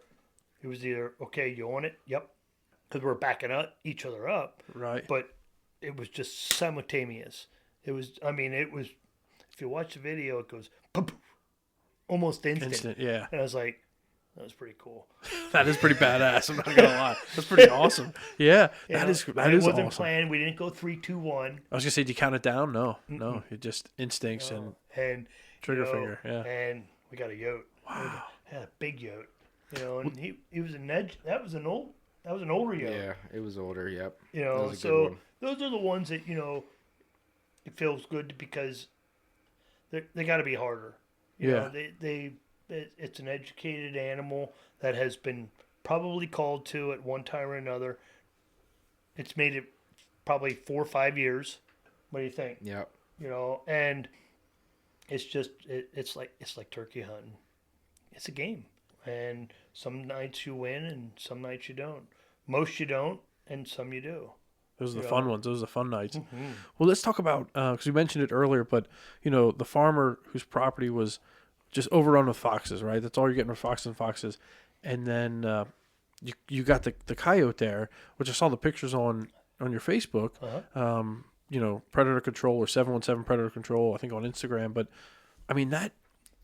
it was either okay, you on it, yep, because we're backing each other up, Right. but it was just simultaneous. It was, if you watch the video, it goes poof, almost instant. Yeah. And I was like, that was pretty cool. That is pretty badass. I'm not gonna lie. That's pretty awesome. Yeah. That is it awesome. wasn't planned. We didn't go 3, 2, 1. I was gonna say, do you count it down? No. It just instincts and trigger finger. Yeah. And we got a yote. Wow. Had a big yote. And he was an edge. That was an older yote. Yeah, it was older. Yep. So those are the ones that it feels good because they got to be harder. It's an educated animal that has been probably called to at one time or another. It's made it probably 4 or 5 years. What do you think? Yep. And it's just it's like turkey hunting. It's a game, and some nights you win and some nights you don't. Most you don't, and some you do. Those are the fun ones. Those are the fun nights. Mm-hmm. Well, let's talk about, because we mentioned it earlier, but, the farmer whose property was just overrun with foxes, right? That's all you're getting are foxes. And then you got the coyote there, which I saw the pictures on your Facebook, Predator Control or 717 Predator Control, I think on Instagram. But, I mean, that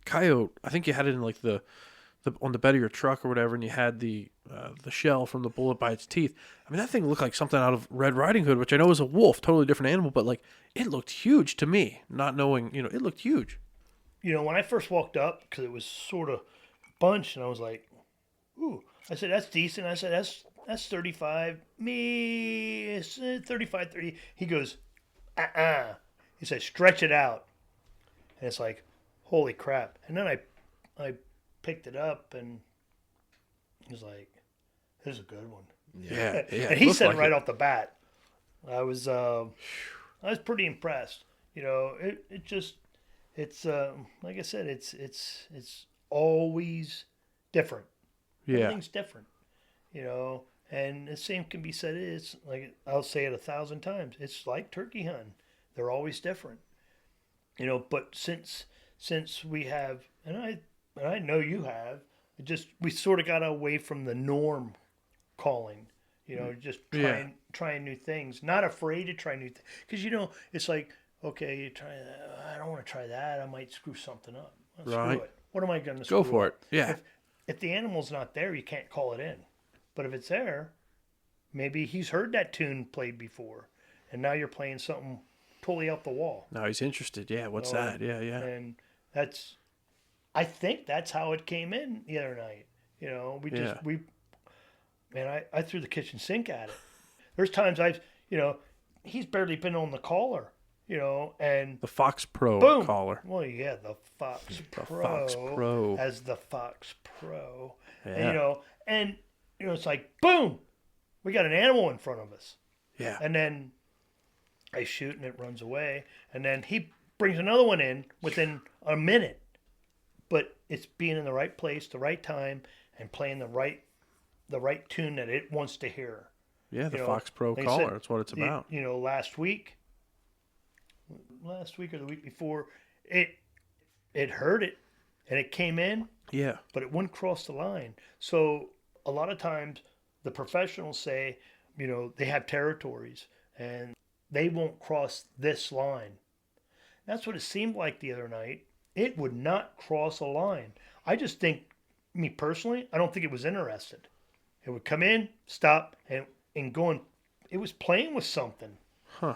coyote, I think you had it in like the on the bed of your truck or whatever, and you had the shell from the bullet by its teeth. I mean, that thing looked like something out of Red Riding Hood, which I know is a wolf, totally different animal, but like it looked huge to me, not knowing, it looked huge. When I first walked up, because it was sort of bunched, and I was like, ooh. I said, that's decent. I said, that's 35. Me, it's 35, 30. He goes, He said, stretch it out. And it's like, holy crap. And then I picked it up, and he was like, this is a good one. Yeah. And he said right off the bat. I was pretty impressed. It just, it's like I said, it's always different. Yeah. Everything's different, And the same can be said. It's like I'll say it 1,000 times. It's like turkey hunting. They're always different, But since we have, and I know you have, we sort of got away from the norm calling. Just trying new things. Not afraid to try new things because it's like, okay, you try. I don't want to try that. I might screw something up. Well, Right. Screw it. What am I going to screw Go for up? it. Yeah. If the animal's not there, you can't call it in. But if it's there, maybe he's heard that tune played before, and now you're playing something totally out the wall. Now he's interested. Yeah. What's that? Yeah. And I think that's how it came in the other night. I threw the kitchen sink at it. There's times he's barely been on the collar, and The FoxPro boom. collar. Well, yeah, the FoxPro. FoxPro. As the FoxPro. Yeah. And it's like, boom, we got an animal in front of us. Yeah. And then I shoot and it runs away. And then he brings another one in within a minute. But it's being in the right place, the right time, and playing the right tune that it wants to hear. Yeah, the FoxPro like I collar. said, That's what it's about. Last week or the week before, it heard it and it came in, Yeah. but it wouldn't cross the line. So a lot of times the professionals say, they have territories and they won't cross this line. That's what it seemed like the other night. It would not cross a line. I just think, me personally, I don't think it was interested. It would come in, stop, and go and it was playing with something, Huh.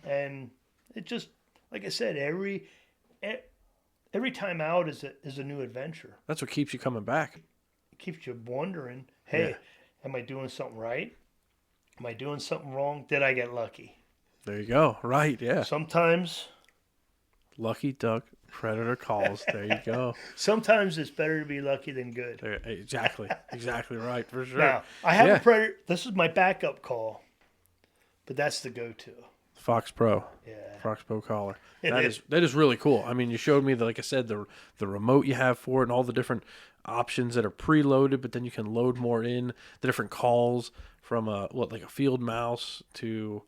and it just, like I said, every time out is a new adventure. That's what keeps you coming back. It keeps you wondering, hey, Yeah. am I doing something right? Am I doing something wrong? Did I get lucky? There you go. Right. Yeah. Sometimes Lucky duck, predator calls. There you go. Sometimes it's better to be lucky than good. There, exactly. Exactly right. For sure. Now, I have Yeah. a predator. This is my backup call, but that's the go-to. FoxPro. Yeah. FoxPro collar. It That is really cool. I mean, you showed me, like I said, the remote you have for it and all the different options that are preloaded, but then you can load more in, the different calls from like a field mouse to,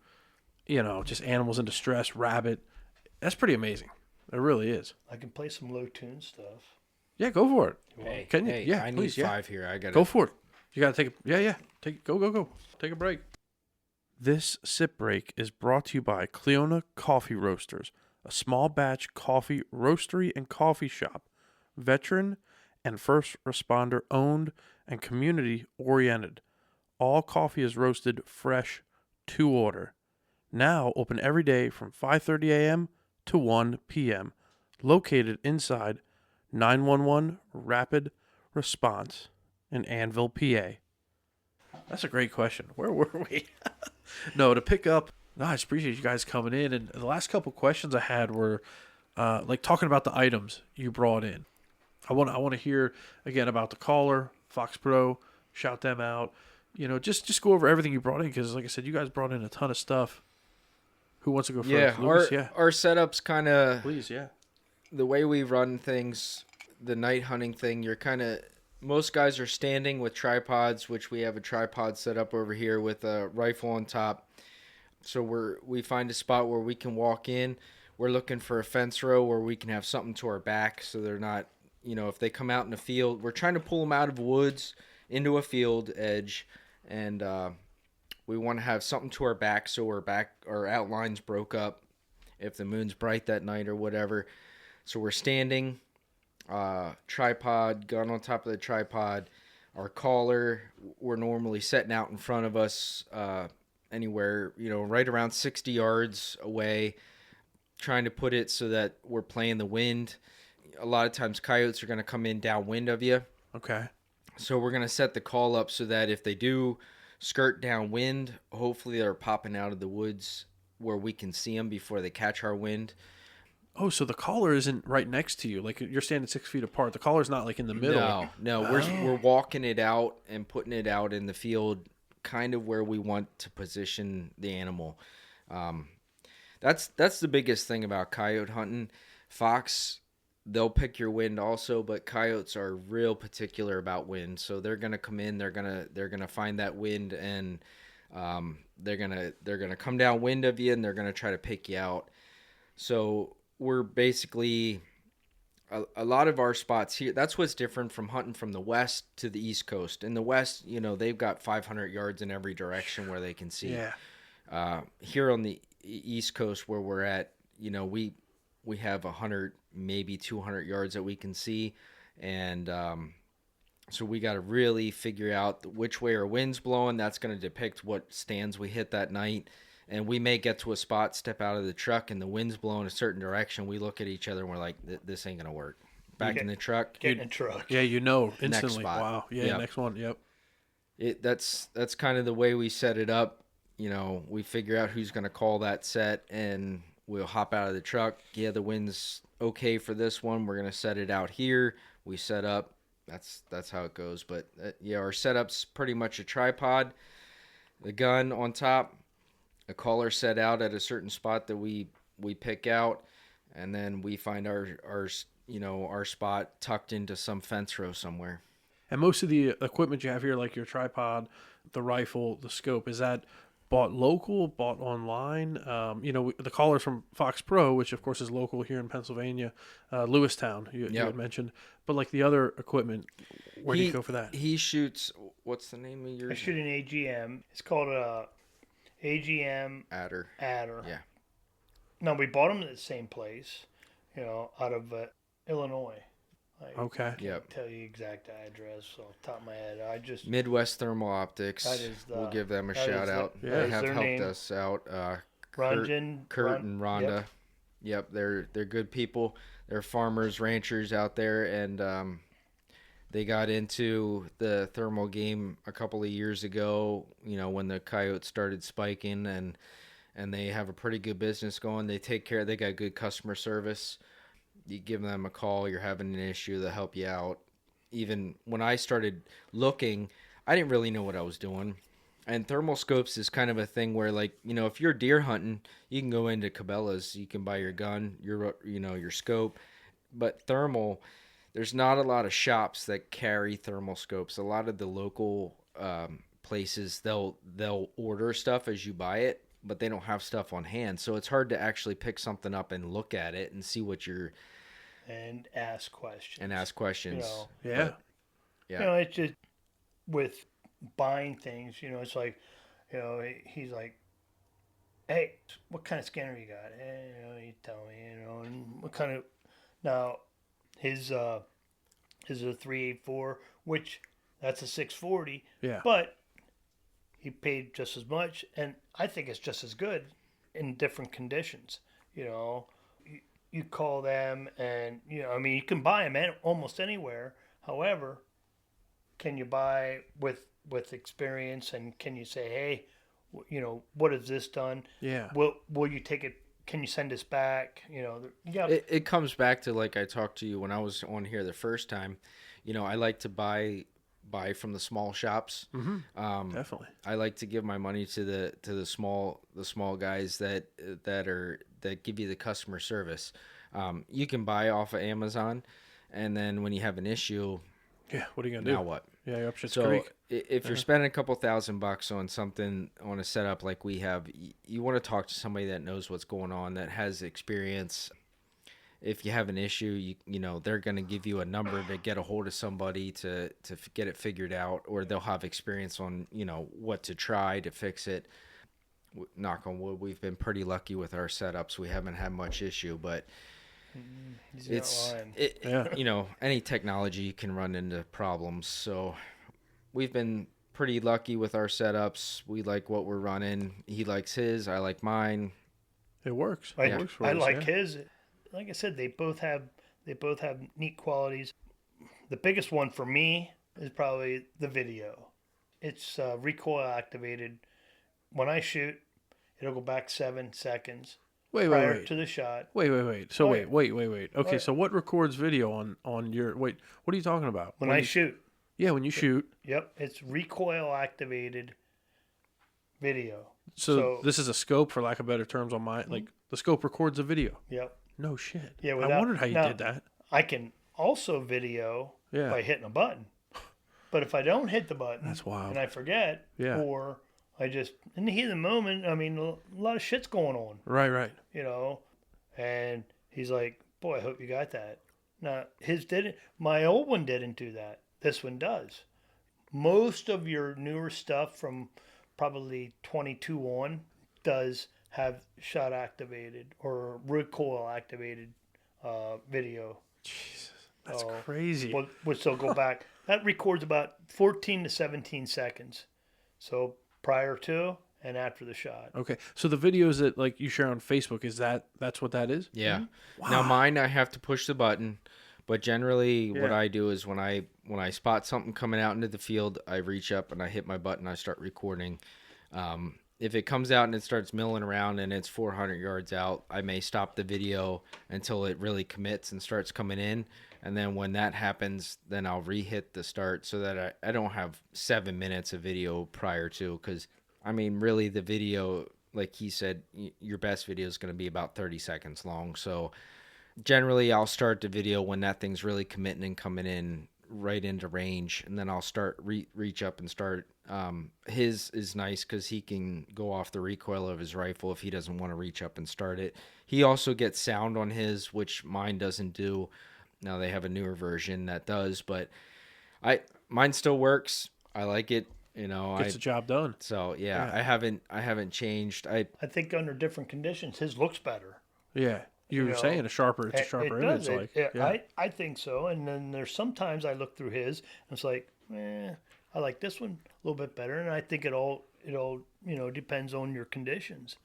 just animals in distress, rabbit. That's pretty amazing. It really is. I can play some low tune stuff. Yeah, go for it. Hey, Can you? hey, Yeah, I need please, yeah. 5 here. I got Go for it. You got to take a... Yeah. Go. Take a break. This sip break is brought to you by Cleona Coffee Roasters, a small batch coffee roastery and coffee shop, veteran and first responder owned and community oriented. All coffee is roasted fresh to order. Now open every day from 5:30 a.m. to 1 p.m. Located inside 911 Rapid Response in Annville, PA. That's a great question. Where were we? No, to pick up. No, I just appreciate you guys coming in. And the last couple questions I had were like talking about the items you brought in. I want to hear again about the collar, FoxPro. Shout them out. Just go over everything you brought in because, like I said, you guys brought in a ton of stuff. Who wants to go first? Yeah, Lucas? our setup's kind of... Please, yeah. The way we run things, the night hunting thing, you're kind of... Most guys are standing with tripods, which we have a tripod set up over here with a rifle on top. So we find a spot where we can walk in. We're looking for a fence row where we can have something to our back so they're not... if they come out in the field, we're trying to pull them out of woods into a field edge, and we want to have something to our back so our outlines broke up if the moon's bright that night or whatever. So we're standing, tripod, gun on top of the tripod, our collar, we're normally setting out in front of us anywhere, right around 60 yards away, trying to put it so that we're playing the wind. A lot of times coyotes are going to come in downwind of you. Okay. So we're going to set the call up so that if they do skirt downwind, hopefully they're popping out of the woods where we can see them before they catch our wind. Oh, so the collar isn't right next to you. Like you're standing 6 feet apart. The collar's not like in the middle. No. We're walking it out and putting it out in the field kind of where we want to position the animal. That's the biggest thing about coyote hunting. Fox, they'll pick your wind also, but coyotes are real particular about wind. So they're gonna come in, they're gonna find that wind, and they're gonna come downwind of you, and they're gonna try to pick you out. So we're basically a lot of our spots here. That's what's different from hunting from the west to the east coast. In the west, they've got 500 yards in every direction where they can see. Yeah. Here on the east coast where we're at, we have 100, maybe 200 yards that we can see, and so we got to really figure out which way our wind's blowing. That's going to depict what stands we hit that night. And we may get to a spot, step out of the truck, and the wind's blowing a certain direction. We look at each other and we're like, "This ain't gonna work." Back in the truck. Get in the truck. Yeah, instantly. Next spot. Wow. Yeah, Yep. Next one. Yep. That's kind of the way we set it up. We figure out who's gonna call that set, and we'll hop out of the truck. Yeah, the wind's okay for this one. We're gonna set it out here. We set up. That's how it goes. But our setup's pretty much a tripod, the gun on top, a caller set out at a certain spot that we pick out, and then we find our spot tucked into some fence row somewhere. And most of the equipment you have here, like your tripod, the rifle, the scope, is that bought local, bought online? The caller's from FoxPro, which of course is local here in Pennsylvania, Lewistown, you had mentioned. But like the other equipment, where do you go for that? He shoots, what's the name of yours? I shoot an AGM. It's called AGM Adder. Yeah. No, we bought them at the same place, out of Illinois. Okay. Yep. Tell you exact address off the top of my head. I just Midwest Thermal Optics. We'll give them a shout out. They have helped us out. Kurt and Rhonda. Yep, they're good people. They're farmers, ranchers out there, and they got into the thermal game a couple of years ago. When the coyotes started spiking, and they have a pretty good business going. They take care. They got good customer service. You give them a call, you're having an issue, they'll help you out. Even when I started looking, I didn't really know what I was doing. And thermal scopes is kind of a thing where, like, if you're deer hunting, you can go into Cabela's, you can buy your gun, your scope. But thermal, there's not a lot of shops that carry thermal scopes. A lot of the local places, they'll order stuff as you buy it, but they don't have stuff on hand. So it's hard to actually pick something up and look at it and see what you're... And ask questions. Yeah. It's just with buying things, it's like, he's like, "Hey, what kind of scanner you got?" And, you tell me, and what kind of... Now, his is a 384, which that's a 640. Yeah. But he paid just as much, and I think it's just as good in different conditions, You call them, and you can buy them almost anywhere. However, can you buy with experience, and can you say, "Hey, what has this done? Yeah. Will you take it? Can you send us back?" It comes back to, like I talked to you when I was on here the first time. I like to buy from the small shops. Mm-hmm. Definitely. I like to give my money to the small guys that give you the customer service. You can buy off of Amazon, and then when you have an issue, what are you gonna do? Now what? Yeah, you're up shit's so creek. If you're spending a couple $1,000 on something, on a setup like we have, you want to talk to somebody that knows what's going on, that has experience. If you have an issue, they're going to give you a number to get a hold of somebody to get it figured out, or they'll have experience on, what to try to fix it. Knock on wood, we've been pretty lucky with our setups. We haven't had much issue, but any technology can run into problems. So we've been pretty lucky with our setups. We like what we're running. He likes his, I like mine. It works. It works for us, like his. Like I said, they both have neat qualities. The biggest one for me is probably the video. It's recoil activated. When I shoot, it'll go back 7 seconds prior to the shot. Wait. So wait. Okay, so what records video on your... Wait, what are you talking about? When I shoot. Yeah, when you shoot. Yep, it's recoil activated video. So this is a scope, for lack of better terms on mine. Like, the scope records a video. Yep. No shit. Yeah, I wondered how you did that. I can also video by hitting a button. But if I don't hit the button, that's wild, and I forget, or I just in the heat of the moment, I mean, a lot of shit's going on. Right. You know, and he's like, "Boy, I hope you got that." Now, his didn't. My old one didn't do that. This one does. Most of your newer stuff from probably 22 on does have shot activated or recoil activated video. Jesus, that's crazy. Which they'll go back. That records about 14 to 17 seconds. So prior to and after the shot. Okay. So the videos that like you share on Facebook, that's what that is? Yeah. Wow. Now mine, I have to push the button, but generally what I do is when I spot something coming out into the field, I reach up and I hit my button, I start recording. If it comes out and it starts milling around and it's 400 yards out, I may stop the video until it really commits and starts coming in. And then when that happens, then I'll re-hit the start so that I don't have 7 minutes of video prior to. Because, I mean, really the video, like he said, your best video is going to be about 30 seconds long. So generally I'll start the video when that thing's really committing and coming in right into range. And then I'll start reach up and start. His is nice because he can go off the recoil of his rifle if he doesn't want to reach up and start it. He also gets sound on his, which mine doesn't do. Now they have a newer version that does, but mine still works. I like it. You know, gets the job done. So yeah, I haven't changed. I think under different conditions, his looks better. Yeah, you were saying it's a sharper image. I think so. And then there's sometimes I look through his and it's like, I like this one a little bit better. And I think it all depends on your conditions.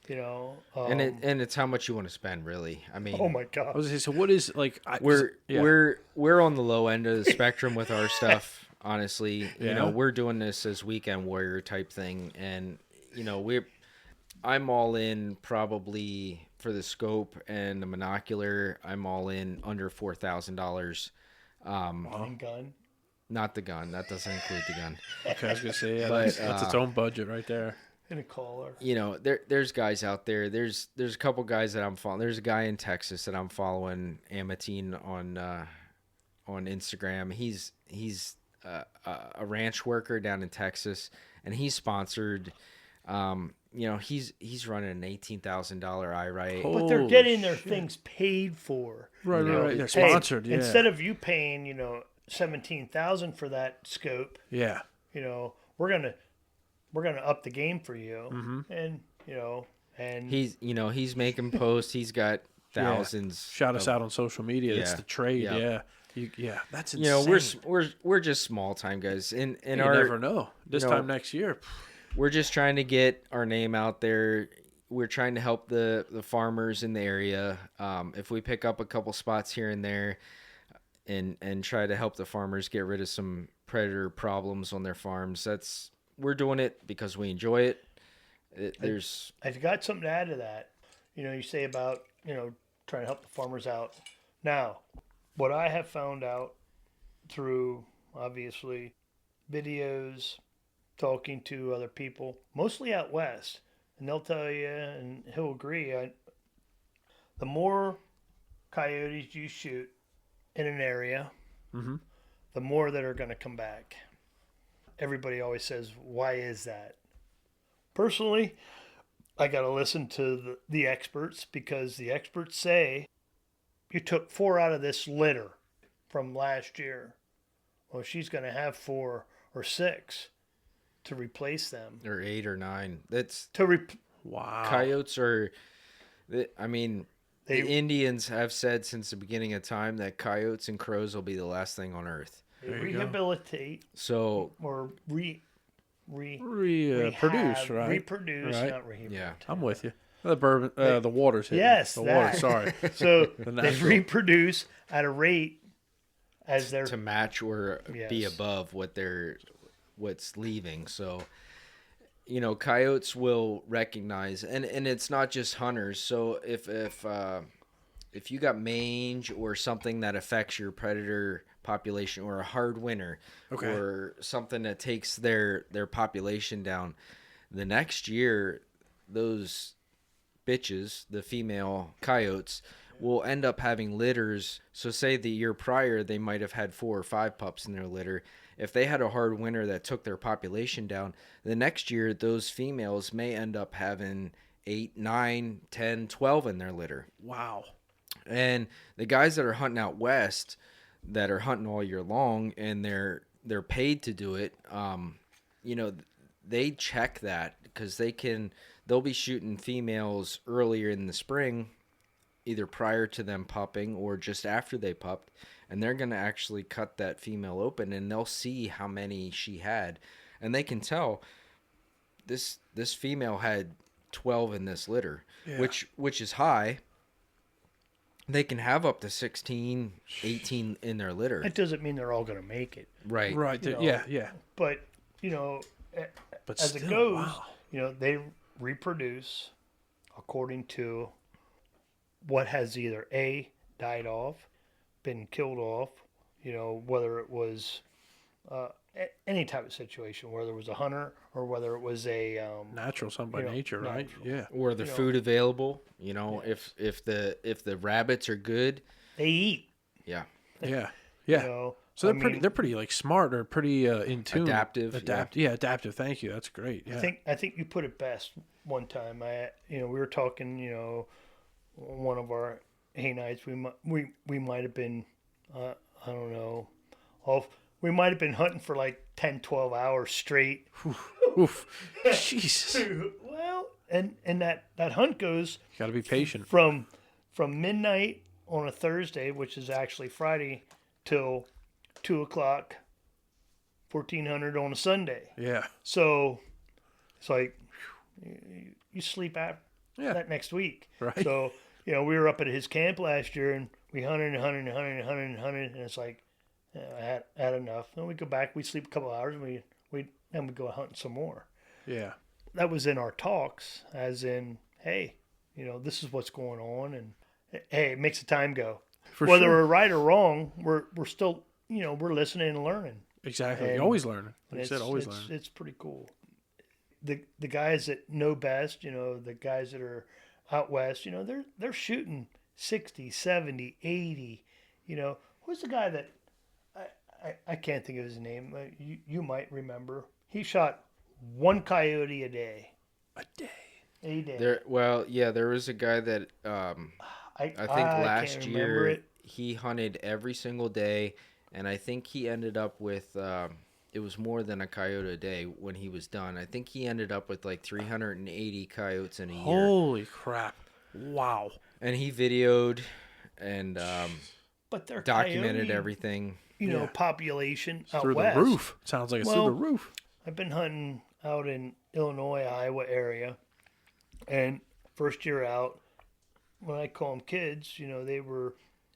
And it's how much you want to spend, really. I mean, oh my god! I was gonna say, so what is like? We're on the low end of the spectrum with our stuff. Honestly, Yeah. we're doing this as weekend warrior type thing, and I'm all in probably for the scope and the monocular. I'm all in under $4,000. And gun. Not the gun. That doesn't include the gun. Okay, I was gonna say, But, that's its own budget right there. In a collar. There's guys out there. There's a couple guys that I'm following. There's a guy in Texas that I'm following, Amatine on Instagram. He's a ranch worker down in Texas, and he's sponsored. He's running an $18,000 iRight. But they're getting their things paid for. Right. They're sponsored. Yeah. Instead of you paying, $17,000 for that scope. Yeah. We're gonna up the game for you, and and he's making posts. He's got thousands. Shout us out on social media. It's the trade. Yeah. That's insane. We're just small time guys. You never know. This time next year, we're just trying to get our name out there. We're trying to help the farmers in the area. If we pick up a couple spots here and there, and try to help the farmers get rid of some predator problems on their farms, we're doing it because we enjoy it. I've got something to add to that. You say about, trying to help the farmers out. Now, what I have found out through, obviously, videos, talking to other people, mostly out west, and they'll tell you, and he'll agree, the more coyotes you shoot in an area, the more that are going to come back. Everybody always says, why is that? Personally, I got to listen to the experts, because the experts say you took 4 out of this litter from last year. Well, she's going to have 4 or 6 to replace them. Or 8 or 9. Wow. Coyotes are, the Indians have said since the beginning of time that coyotes and crows will be the last thing on earth. They rehabilitate. So or reproduce, right? Reproduce, right. Not rehabilitate. Yeah, I'm with you. The water's hitting. Yes, the water. Sorry. So they reproduce at a rate as they're to match or be above what's leaving. So coyotes will recognize, and it's not just hunters. So if you got mange or something that affects your predator population, or a hard winter, or something that takes their population down, the next year those bitches, the female coyotes, will end up having litters. So say the year prior, they might have had 4 or 5 pups in their litter. If they had a hard winter that took their population down, the next year, those females may end up having 8, 9, 10, 12 in their litter. Wow. And the guys that are hunting out west, that are hunting all year long, and they're paid to do it, they check that because they'll be shooting females earlier in the spring, either prior to them pupping or just after they pupped, and they're going to actually cut that female open, and they'll see how many she had, and they can tell this female had 12 in this litter, which is high. They can have up to 16, 18 in their litter. That doesn't mean they're all going to make it. Right. Yeah. But, But as still, it goes, wow. they reproduce according to what has either A, died off, been killed off, whether it was any type of situation, whether it was a hunter or whether it was a Natural, something by nature, right? natural. Yeah. Or the food available, if the rabbits are good, they eat. yeah. Yeah. So they're pretty like smart or pretty in tune. Adaptive. Adaptive. Thank you. That's great. Yeah. I think you put it best one time. We were talking, one of our hay nights, we might have been, I don't know, we might have been hunting for like 10, 12 hours straight. Oof. Jesus. Well, and that hunt goes You got to be patient. from midnight on a Thursday, which is actually Friday, till 2:00, 1400 on a Sunday. Yeah. So it's like you sleep that next week. Right. So we were up at his camp last year and we hunted and it's like I had enough. Then we go back, we sleep a couple hours, and we go hunting some more. Yeah. That was in our talks, as in, hey, this is what's going on, and hey, it makes the time go. For Whether sure. we're right or wrong, we're still we're listening and learning. Exactly. And You always learn. Like you it's, said, always it's, learn. It's pretty cool. The guys that know best, the guys that are out west, they're shooting 60, 70, 80. Who's the guy that I can't think of his name. You might remember. He shot 1 coyote a day. A day. A day. There was a guy that I think last year he hunted every single day, and I think he ended up with it was more than a coyote a day when he was done. I think he ended up with like 380 coyotes in a year. Holy crap. Wow. And he videoed and but they're documented coyote, everything. Population out Through west. the roof. Sounds like it's through the roof. I've been hunting out in Illinois, Iowa area, and first year out, when I call them kids, they were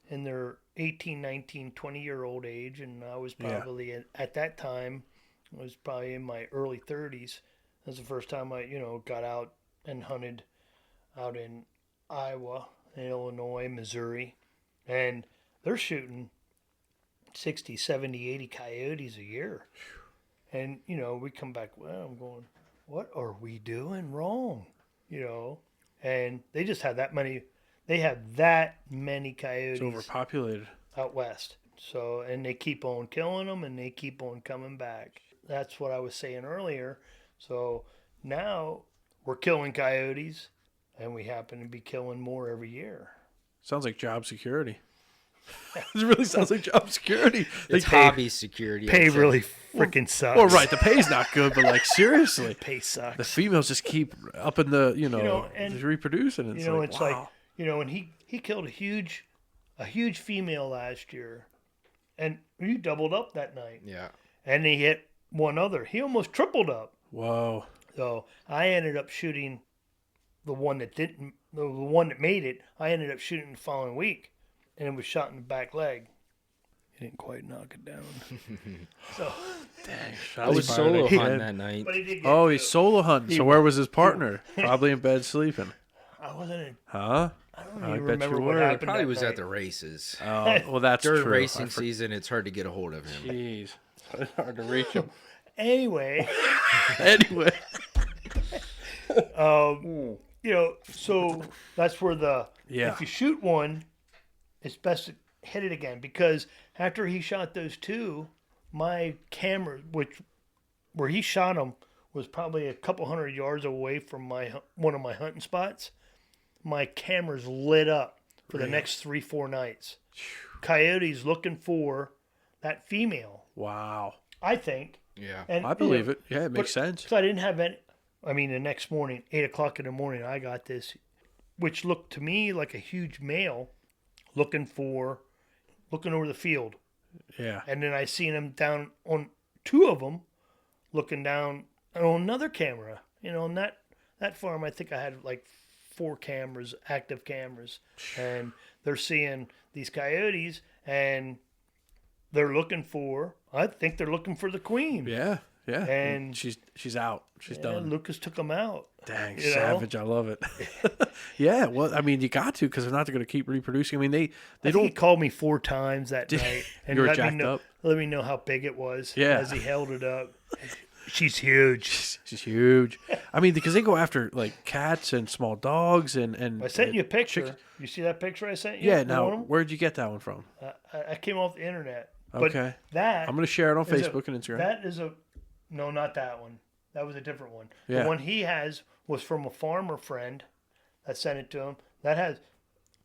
in their 18, 19, 20-year-old age, and I was probably at that time, I was probably in my early 30s. That's the first time I, got out and hunted out in Iowa, Illinois, Missouri, and they're shooting 60, 70, 80 coyotes a year. And, we come back, well, I'm going, what are we doing wrong? And they just have that many, coyotes. It's overpopulated. Out west. So, and they keep on killing them and they keep on coming back. That's what I was saying earlier. So now we're killing coyotes and we happen to be killing more every year. Sounds like job security. It really sounds like job security. It's hobby security. Pay really freaking sucks. Well, right. The pay's not good, but like seriously, pay sucks. The females just keep up in the, and reproducing. It's like, wow. And he killed a huge female last year, and he doubled up that night. Yeah. And he hit one other. He almost tripled up. Whoa. So I ended up shooting the one that made it. I ended up shooting the following week, and it was shot in the back leg. He didn't quite knock it down. So, dang. I was solo hunting that night. But he did he's solo hunting. So where was his partner? Probably in bed sleeping. I wasn't in. Huh? I don't I even bet remember you what were. happened. Probably that was night. at the races. Oh, well, that's During true. racing season, it's hard to get a hold of him. Jeez. It's hard to reach him. Anyway. Anyway. So that's where if you shoot one it's best to hit it again, because after he shot those two, my camera, where he shot them, was probably a couple hundred yards away from one of my hunting spots. My camera's lit up for the next 3-4 nights. Coyotes looking for that female. Wow. I think. Yeah. And I believe it. Yeah, it makes sense. So I didn't have any. I mean, the next morning, 8:00 in the morning, I got this, which looked to me like a huge male looking over the field. Yeah. And then I seen him down on two of them looking down on another camera. On that farm, I think I had like 4 cameras, active cameras, and they're seeing these coyotes, and I think they're looking for the queen. Yeah. Yeah. And she's out. She's done. Lucas took them out. Dang, savage. I love it. Yeah. Well, I mean, you got to, because they're not going to keep reproducing. I mean, they I think don't. he called me 4 times that night and You were let jacked me know, up? let me know how big it was. Yeah. As he held it up. She's huge. She's huge. I mean, because they go after like cats and small dogs and I sent you a picture. chicks. You see that picture I sent you? Yeah. You Now, want 'em? where'd you get that one from? I came off the internet. But Okay. that I'm going to share it on is Facebook and Instagram. That is no, not that one. That was a different one. Yeah. The one he has was from a farmer friend that sent it to him. That has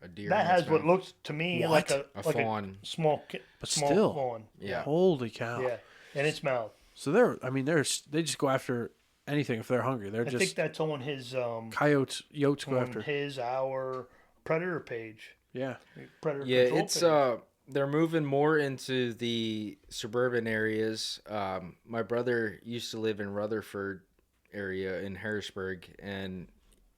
A deer. that in has its what mouth. looks to me like A like fawn. a small But small still. fawn. Yeah. Holy cow. Yeah, in its mouth. So they just go after anything if they're hungry. They're I think just that's on his coyotes, yotes go on after. our predator page. Yeah. Predator Yeah, control it's page. they're moving more into the suburban areas. My brother used to live in Rutherford area in Harrisburg, and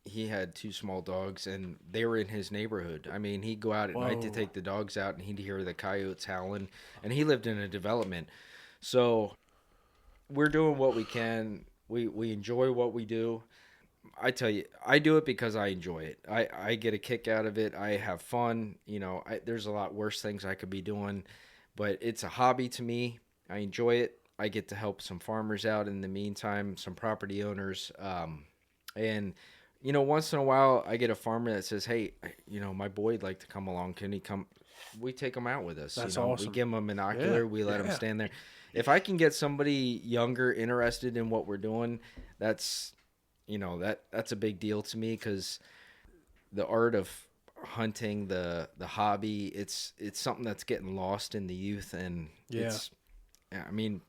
he had 2 small dogs, and they were in his neighborhood. I mean, he'd go out at night to Whoa. take the dogs out, and he'd hear the coyotes howling, and he lived in a development. So we're doing what we can. We enjoy what we do. I tell you, I do it because I enjoy it. I get a kick out of it. I have fun. There's a lot worse things I could be doing, but it's a hobby to me. I enjoy it. I get to help some farmers out in the meantime, some property owners. And once in a while I get a farmer that says, hey, my boy'd like to come along. Can he come? We take him out with us. That's We awesome. give him a binocular. Yeah, We let him yeah. stand there. If I can get somebody younger interested in what we're doing, that's a big deal to me, because the art of hunting, the hobby, it's something that's getting lost in the youth, and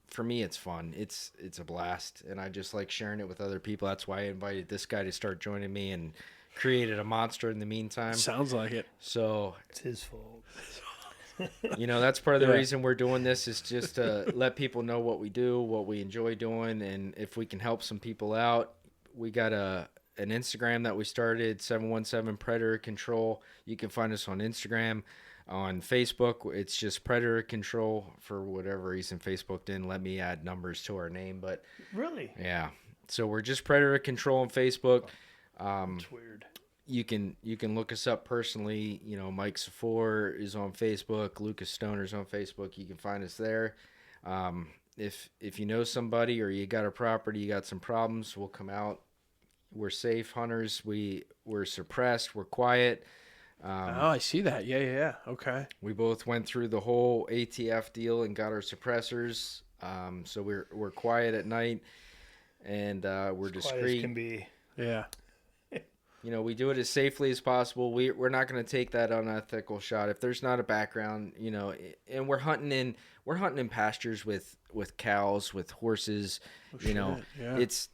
for me it's fun. It's a blast, and I just like sharing it with other people. That's why I invited this guy to start joining me and created a monster in the meantime. Sounds like it. So It's his fault. that's part of the Yeah. reason we're doing this, is just to let people know what we do, what we enjoy doing, and if we can help some people out. We got an Instagram that we started, 717 Predator Control. You can find us on Instagram. On Facebook, it's just Predator Control. For whatever reason, Facebook didn't let me add numbers to our name, but Really? yeah. So we're just Predator Control on Facebook. It's weird. You can look us up personally. Mike Saphore is on Facebook. Lucas Stoner's on Facebook. You can find us there. If you know somebody, or you got a property, you got some problems, we'll come out. We're safe hunters. We're suppressed. We're quiet. I see that. Yeah. Okay. We both went through the whole ATF deal and got our suppressors. So we're quiet at night, and we're Quiet as discreet. can be. Yeah. We do it as safely as possible. We're not going to take that unethical shot if there's not a background. And we're hunting in pastures with cows, with horses. Yeah. It's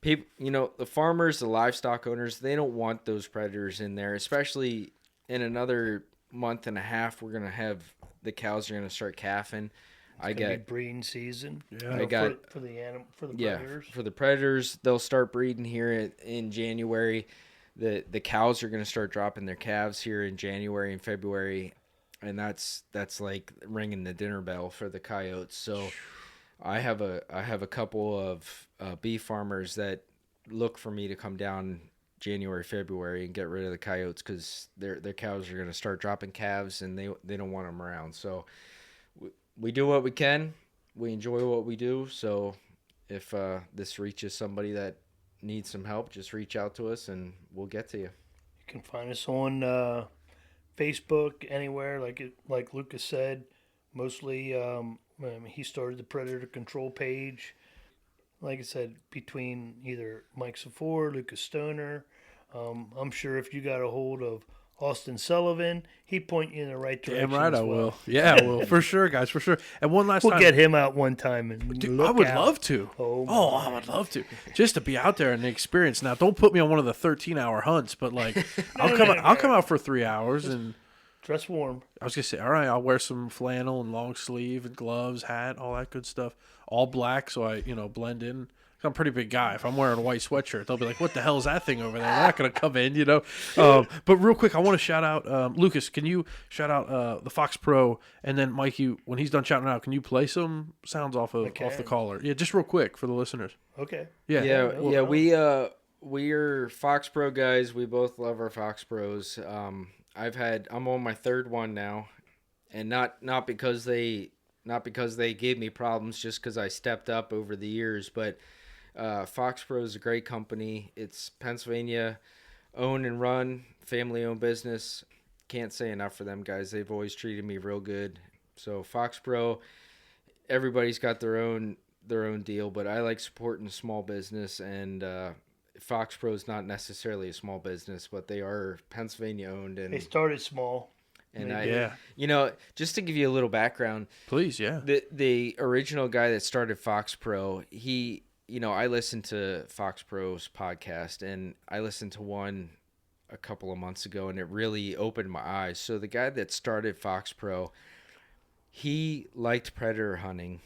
people. The farmers, the livestock owners, they don't want those predators in there. Especially in another month and a half, we're gonna have the cows are gonna start calving. It's gonna be breeding season. Yeah. I got for the yeah, predators. for the predators, they'll start breeding here in January. The cows are going to start dropping their calves here in January and February, and that's like ringing the dinner bell for the coyotes. So I have a couple of beef farmers that look for me to come down January, February and get rid of the coyotes, because their cows are going to start dropping calves, and they don't want them around. So we do what we can. We enjoy what we do. So if this reaches somebody that needs some help, just reach out to us and we'll get to you. You can find us on Facebook, anywhere, like Lucas said, mostly he started the Predator Control page. Like I said, between either Mike Saphore, Lucas Stoner, I'm sure if you got a hold of Austin Sullivan, he'd point you in the right direction. Damn right as I well. will. Yeah, I will. For sure, guys, for sure. And one last We'll time. get him out one time and Dude, look I would out. love to. Oh, I would love to. Just to be out there and the experience. Now, don't put me on one of the 13-hour hunts, but like I'll come out for 3 hours and Dress warm. I was gonna say, all right, I'll wear some flannel and long sleeve and gloves, hat, all that good stuff. All black, so I, blend in. I'm a pretty big guy. If I'm wearing a white sweatshirt, they'll be like, "What the hell is that thing over there?" They're not gonna come in, But real quick, I want to shout out Lucas. Can you shout out the FoxPro, and then Mike, when he's done shouting out, can you play some sounds off the caller? Yeah, just real quick for the listeners. Okay. Yeah. We're FoxPro guys. We both love our FoxPros. I'm on my third one now, and not because they gave me problems, just because I stepped up over the years. But FoxPro is a great company. It's Pennsylvania owned and run, family owned business. Can't say enough for them guys. They've always treated me real good. So FoxPro, everybody's got their own deal, but I like supporting small business, and FoxPro is not necessarily a small business, but they are Pennsylvania owned, and They started small. and just to give you a little background, Please, yeah. the original guy that started FoxPro, he, I listened to FoxPro's podcast, and I listened to one a couple of months ago, and it really opened my eyes. So the guy that started FoxPro, he liked predator hunting,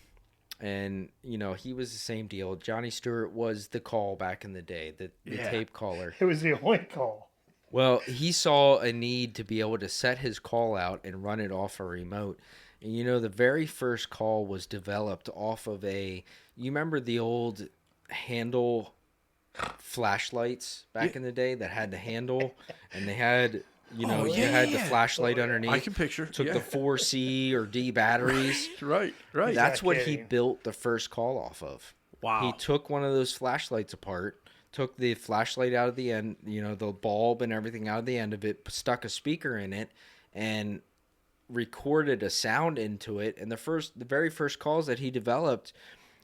and he was the same deal. Johnny Stewart was the call back in the day, the tape caller. It was the only call. Well, he saw a need to be able to set his call out and run it off a remote. And the very first call was developed off of you remember the old handle flashlights back in the day that had the handle, and they had, you had the flashlight underneath. I can picture. Took the 4C or D batteries. Right. That's what he built the first call off of. Wow. He took one of those flashlights apart, took the flashlight out of the end, the bulb and everything out of the end of it, stuck a speaker in it, and recorded a sound into it. And the very first calls that he developed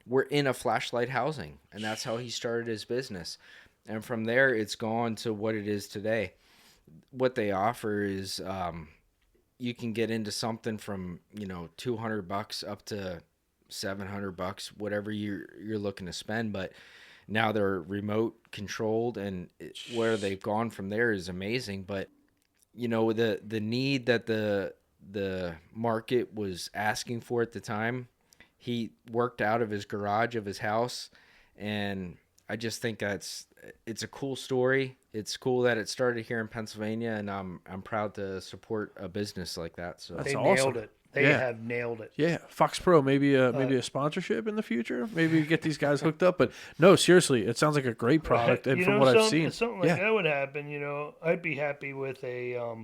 were in a flashlight housing, and that's how he started his business. And from there, it's gone to what it is today. What they offer is you can get into something from $200 up to $700, whatever you're looking to spend, but now they're remote controlled, and where they've gone from there is amazing. But the need that the market was asking for at the time, he worked out of his garage of his house, and I just think it's a cool story. It's cool that it started here in Pennsylvania, and I'm proud to support a business like that. So They awesome. nailed it. They have nailed it. Yeah, FoxPro, maybe a sponsorship in the future. Maybe get these guys hooked up. But no, seriously, it sounds like a great product. And from what I've seen, if something like that would happen, I'd be happy with a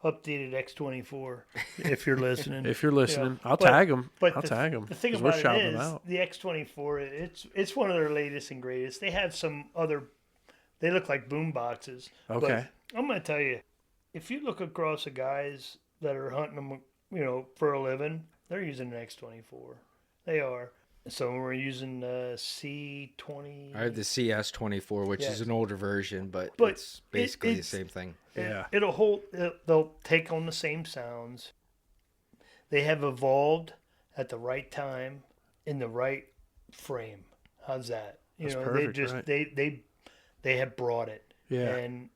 updated X24 if you're listening. If you're listening, I'll But- tag them. But I'll tag them. The thing we're about shouting it them is out. the X24. It's one of their latest and greatest. They have some other. They look like boom boxes. Okay. But I'm gonna tell you, if you look across the guys that are hunting them, for a living, they're using an X24. They are. So we're using the C20. I have the CS24, which is an older version, but it's basically the same thing. Yeah. They'll take on the same sounds. They have evolved at the right time in the right frame. How's that? That's perfect, they just right. they have brought it. Yeah. And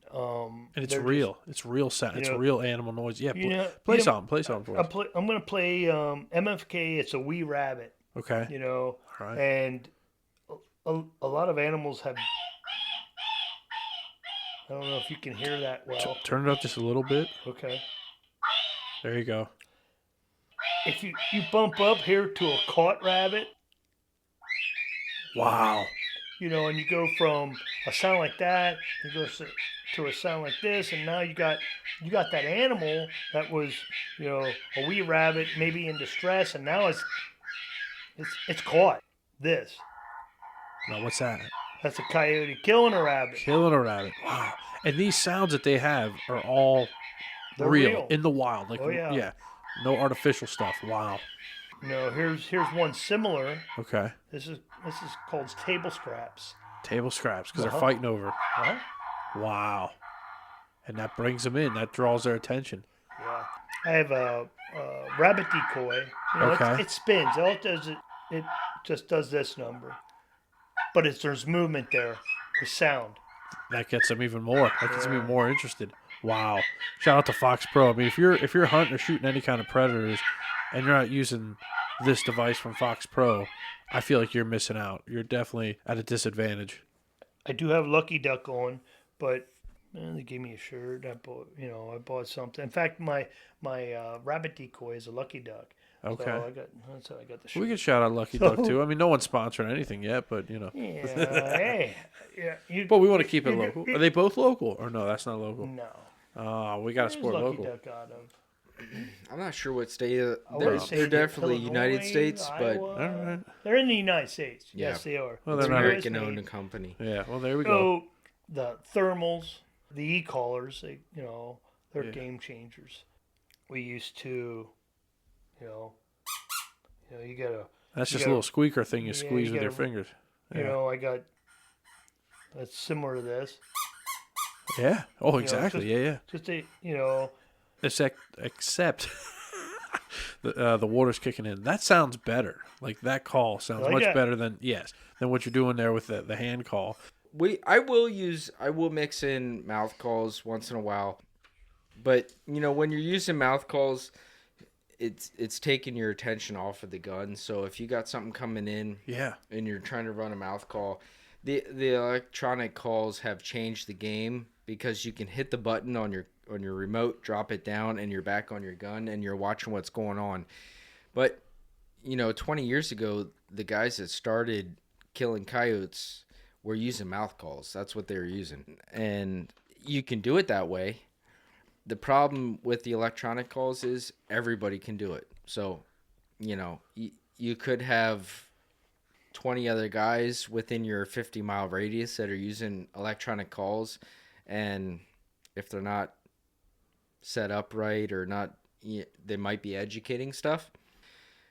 it's they're real. It's real sound. It's real animal noise. Yeah. Play something for us. I'm gonna play MFK. It's a wee rabbit. Okay. All right. And a lot of animals have. I don't know if you can hear that well. Turn it up just a little bit. Okay. There you go. If you bump up here to a caught rabbit, Wow. and you go from a sound like that, you go to a sound like this, and now you got that animal that was, a wee rabbit maybe in distress, and now it's caught. This. Now what's that? That's a coyote killing a rabbit. Killing a rabbit. Wow. And these sounds that they have are all They're real, real. in the wild. Like, Oh, yeah. no artificial stuff. Wow. Here's one similar. Okay. This is called table scraps. Table scraps because they're Uh-huh. fighting over. Uh-huh. Wow. And that brings them in. That draws their attention. Yeah. I have a rabbit decoy. Okay. It spins. All it does it just does this number, but there's movement there with sound. That gets them even more. That gets them even more interested. Wow. Shout out to FoxPro. I mean, if you're hunting or shooting any kind of predators and you're not using this device from FoxPro, I feel like you're missing out. You're definitely at a disadvantage. I do have Lucky Duck on, but they gave me a shirt. I bought something. In fact, my rabbit decoy is a Lucky Duck. Okay. So that's how I got the shirt. We could shout out Lucky Duck too. I mean, no one's sponsoring anything yet, but Yeah. Hey. Yeah. But we want to keep it local. Are they both local? Or no, that's not local. No. We got to Where's support Lucky local. Duck out of? I'm not sure what state. I They're, would say they're definitely Illinois, United States, but Iowa. All right. They're in the United States. Yeah. Yes, they are. Well, it's they're not American owned company. Yeah, well, there we go. So the thermals, the e-collars, they're Yeah. game changers. We used to, you gotta, That's you just a gotta- little squeaker thing you yeah, squeeze you with your gotta- fingers. I got. That's similar to this. Yeah. Oh, know, exactly. just- Yeah. Except the water's kicking in. That sounds better. Like that call sounds Like much that. better than what you're doing there with the hand call. I will mix in mouth calls once in a while, but when you're using mouth calls, it's taking your attention off of the gun. So if you got something coming in, Yeah. and you're trying to run a mouth call, the electronic calls have changed the game because you can hit the button on your remote, drop it down, and you're back on your gun and you're watching what's going on. But 20 years ago, the guys that started killing coyotes were using mouth calls. That's what they were using, and you can do it that way. The problem with the electronic calls is everybody can do it. So, you could have 20 other guys within your 50-mile radius that are using electronic calls, and if they're not set up right or not, they might be educating stuff.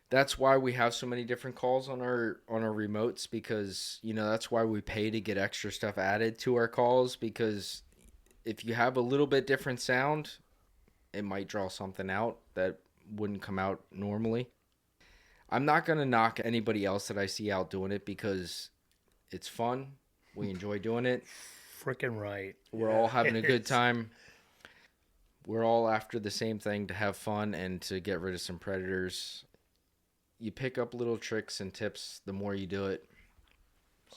That's why we have so many different calls on our remotes, because that's why we pay to get extra stuff added to our calls, because if you have a little bit different sound, it might draw something out that wouldn't come out normally. I'm not going to knock anybody else that I see out doing it, because it's fun. We enjoy doing it. Freaking right. We're all having a good time. We're all after the same thing, to have fun and to get rid of some predators. You pick up little tricks and tips the more you do it.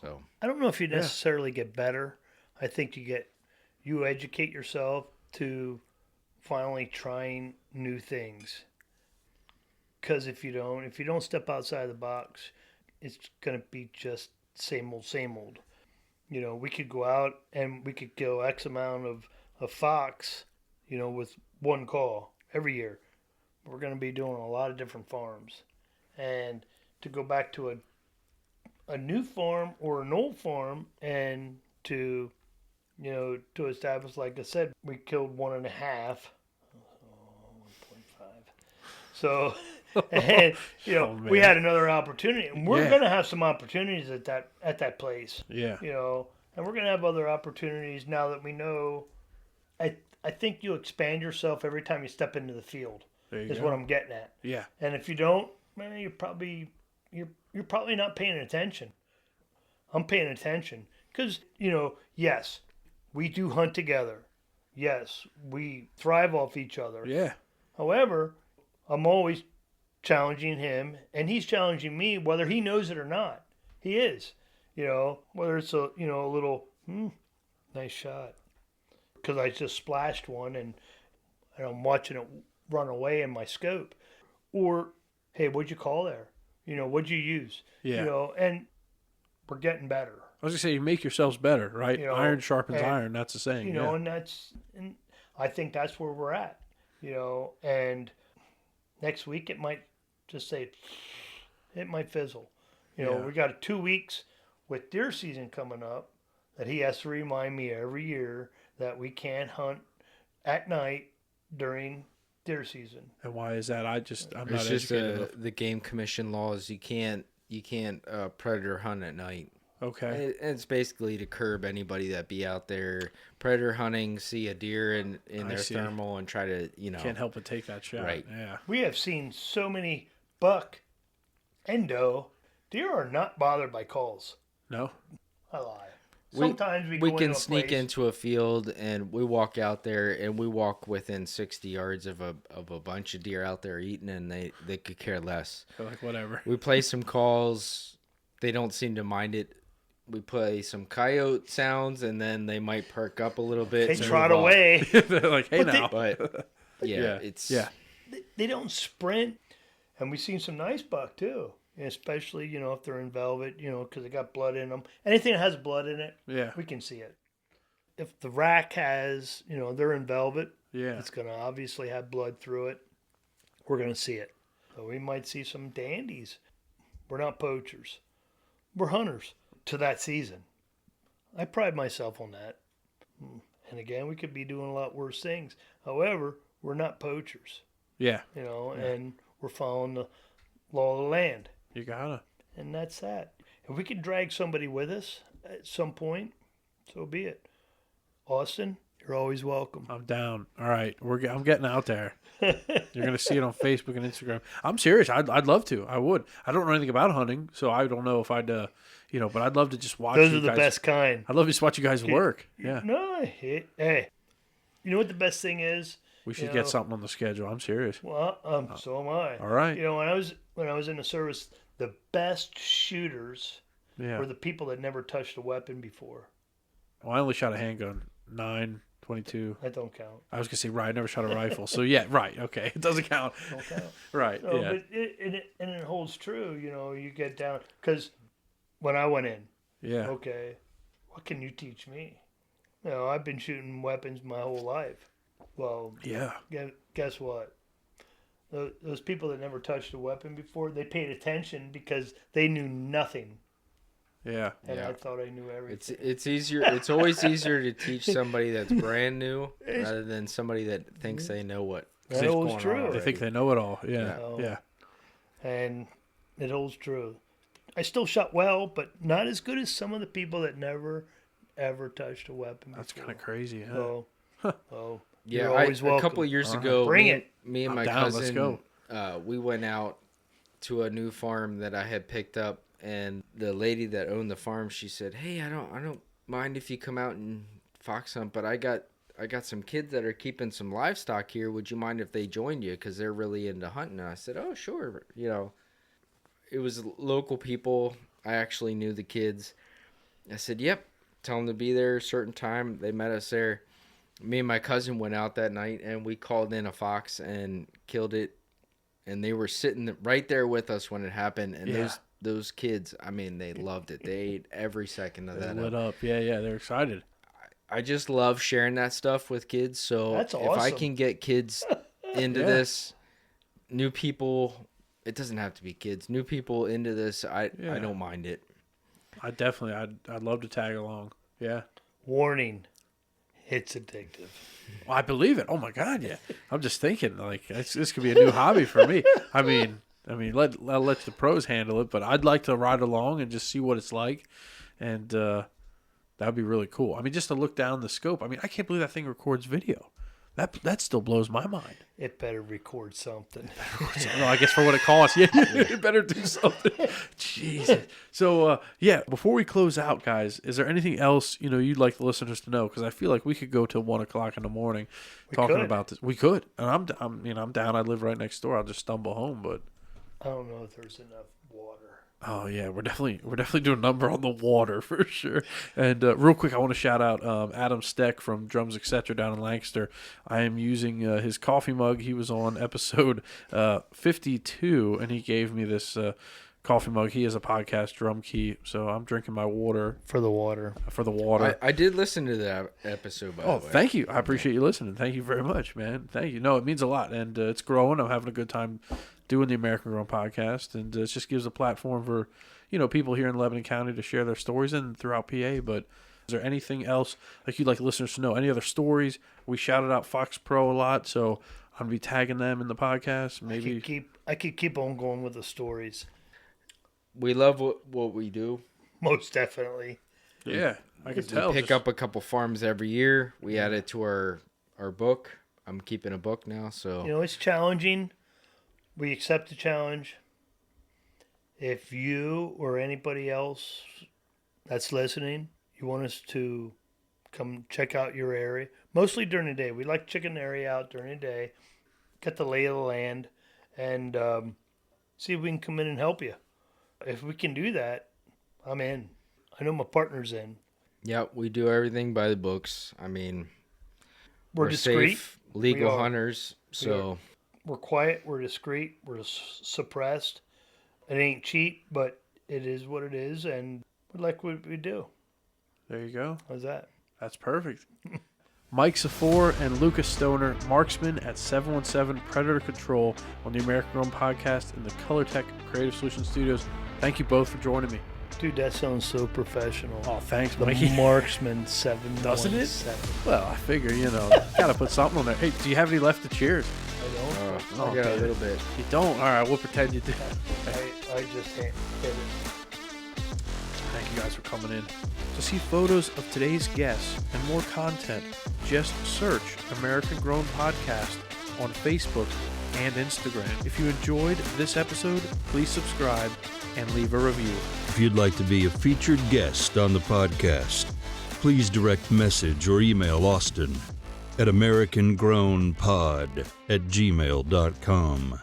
So I don't know if you necessarily get better. I think you educate yourself to finally trying new things. Because if you don't step outside the box, it's gonna be just same old. We could go out and we could kill X amount of fox, with one call every year. We're gonna be doing a lot of different farms, and to go back to a new farm or an old farm and to establish, like I said, we killed 1.5, 1.5. So, and we had another opportunity, and we're going to have some opportunities at that place. Yeah. And we're going to have other opportunities now that we know. I think you expand yourself every time you step into the field. Is what I'm getting at. Yeah. And if you don't, man, you're probably not paying attention. I'm paying attention because yes, we do hunt together. Yes, we thrive off each other. Yeah. However, I'm always challenging him, and he's challenging me, whether he knows it or not. He is, whether it's a little nice shot, because I just splashed one and I'm watching it run away in my scope, or hey, what'd you call there? What'd you use? Yeah. And we're getting better. I was gonna say, you make yourselves better, right? Iron sharpens iron. That's the saying. And I think that's where we're at. And next week it might fizzle. We got 2 weeks with deer season coming up that he has to remind me every year that we can't hunt at night during deer season. And why is that? I'm It's not just educated enough. the game commission laws. You can't predator hunt at night. Okay. It's basically to curb anybody that be out there predator hunting, see a deer in their see. thermal, and try to Can't help but take that shot. Right. Yeah. We have seen so many buck and doe. Deer are not bothered by calls. No. I lie. Sometimes we can into a sneak place. into a field and we walk out there and we walk within 60 yards of a bunch of deer out there eating, and they could care less. They're like, whatever. We play some calls. They don't seem to mind it. We play some coyote sounds, and then they might perk up a little bit. They and trot move off. away. They're like, hey But now. But yeah, it's They don't sprint. And we've seen some nice buck too. Especially, if they're in velvet, because they got blood in them. Anything that has blood in it, Yeah. we can see it. If the rack has, they're in velvet, Yeah. it's going to obviously have blood through it. We're going to see it. So we might see some dandies. We're not poachers. We're hunters to that season. I pride myself on that. And again, we could be doing a lot worse things. However, we're not poachers, Yeah. and we're following the law of the land. You gotta. And that's that. If we can drag somebody with us at some point, so be it. Austin, you're always welcome. I'm down. All right. I'm getting out there. You're going to see it on Facebook and Instagram. I'm serious. I'd love to. I would. I don't know anything about hunting, so I don't know if I'd, but I'd love to just watch Those you are the guys. Best kind. I'd love to just watch you guys work. Yeah. No, hey, you know what the best thing is? We should get something on the schedule. I'm serious. Well, so am I. All right. When I was in the service, the best shooters Yeah. were the people that never touched a weapon before. Well, I only shot a handgun. 9.22. That don't count. I was going to say, right, I never shot a rifle. So, yeah, right. Okay. It doesn't count. Don't count. Right. So, yeah. But it holds true. You get down because when I went in, Yeah. okay, what can you teach me? I've been shooting weapons my whole life. Well, Yeah. guess what? Those people that never touched a weapon before, they paid attention because they knew nothing. Yeah. And Yeah. I thought I knew everything. It's easier. It's always easier to teach somebody that's brand new rather than somebody that thinks they know what. That is holds going true. on They already. think they know it all. Yeah. No. Yeah. And it holds true. I still shot well, but not as good as some of the people that never, ever touched a weapon That's before. kind of crazy. Huh? So, Yeah, you're always a welcome. couple of years ago, Bring me, it. me and I'm my down, let's cousin, go. We went out to a new farm that I had picked up, and the lady that owned the farm, she said, "Hey, I don't mind if you come out and fox hunt, but I got some kids that are keeping some livestock here. Would you mind if they joined you? Because they're really into hunting." And I said, "Oh, sure." It was local people. I actually knew the kids. I said, "Yep." Tell them to be there a certain time. They met us there. Me and my cousin went out that night, and we called in a fox and killed it. And they were sitting right there with us when it happened. And Yeah. those kids, I mean, they loved it. They ate every second of They that lit up. up. Yeah. Yeah. They're excited. I just love sharing that stuff with kids. So That's if I awesome. can get kids into Yeah. this, new people, it doesn't have to be kids, new people into this, I don't mind it. I'd love to tag along. Yeah. Warning, it's addictive. Well, I believe it. Oh my God, yeah. I'm just thinking like this could be a new hobby for me. I mean, let the pros handle it, but I'd like to ride along and just see what it's like, and that'd be really cool. I mean, just to look down the scope. I mean, I can't believe that thing records video. That still blows my mind. It better record something. Well, I guess for what it costs, yeah, you better do something. Jesus. So, before we close out, guys, is there anything else you'd like the listeners to know? Because I feel like we could go till 1 o'clock in the morning talking could. about this. We could, and I'm down. I live right next door. I'll just stumble home, but I don't know if there's enough water. oh yeah, we're definitely doing a number on the water for sure. And real quick, I want to shout out Adam Steck from Drums Etc. down in Lancaster. I am using his coffee mug. He was on episode 52, and he gave me this coffee mug. He has a podcast, Drum Key, so I'm drinking my water For the water. for the water. I did listen to that episode, by the way. Thank you. I appreciate you listening. Thank you very much, man. Thank you. No, it means a lot, and it's growing. I'm having a good time doing the American Grown podcast, and it just gives a platform for people here in Lebanon County to share their stories and throughout PA. But Is there anything else like you'd like listeners to know? Any other stories? We shouted out FoxPro a lot, so I'm gonna be tagging them in the podcast. Maybe I could keep on going with the stories. We love what we do. Most definitely. Yeah, I can tell. We pick up a couple farms every year. We add it to our book. I'm keeping a book now, so it's challenging. We accept the challenge. If you or anybody else that's listening, you want us to come check out your area, mostly during the day. We like checking the area out during the day, get the lay of the land, and see if we can come in and help you. If we can do that, I'm in. I know my partner's in. yeah, we do everything by the books. I mean, We're discreet. Safe, legal hunters, so we're quiet. We're discreet. We're suppressed. It ain't cheap, but it is what it is, and we like what we do. There you go. How's that? That's perfect. Mike Saphore and Lucas Stoner, marksmen at 717 Predator Control on the American Grown Podcast in the Colortech Creative Solutions Studios. Thank you both for joining me. Dude, that sounds so professional. Oh, thanks, The Mikey. Marksman 717. Doesn't it? Well, I figure, gotta put something on there. Hey, do you have any left to cheers? I don't. I got a little bit. You don't? All right, we'll pretend you do. I just hit it. Thank you guys for coming in. To see photos of today's guests and more content, just search American Grown Podcast on Facebook and Instagram. If you enjoyed this episode, please subscribe and leave a review. If you'd like to be a featured guest on the podcast, please direct message or email Austin at americangrownpod@gmail.com.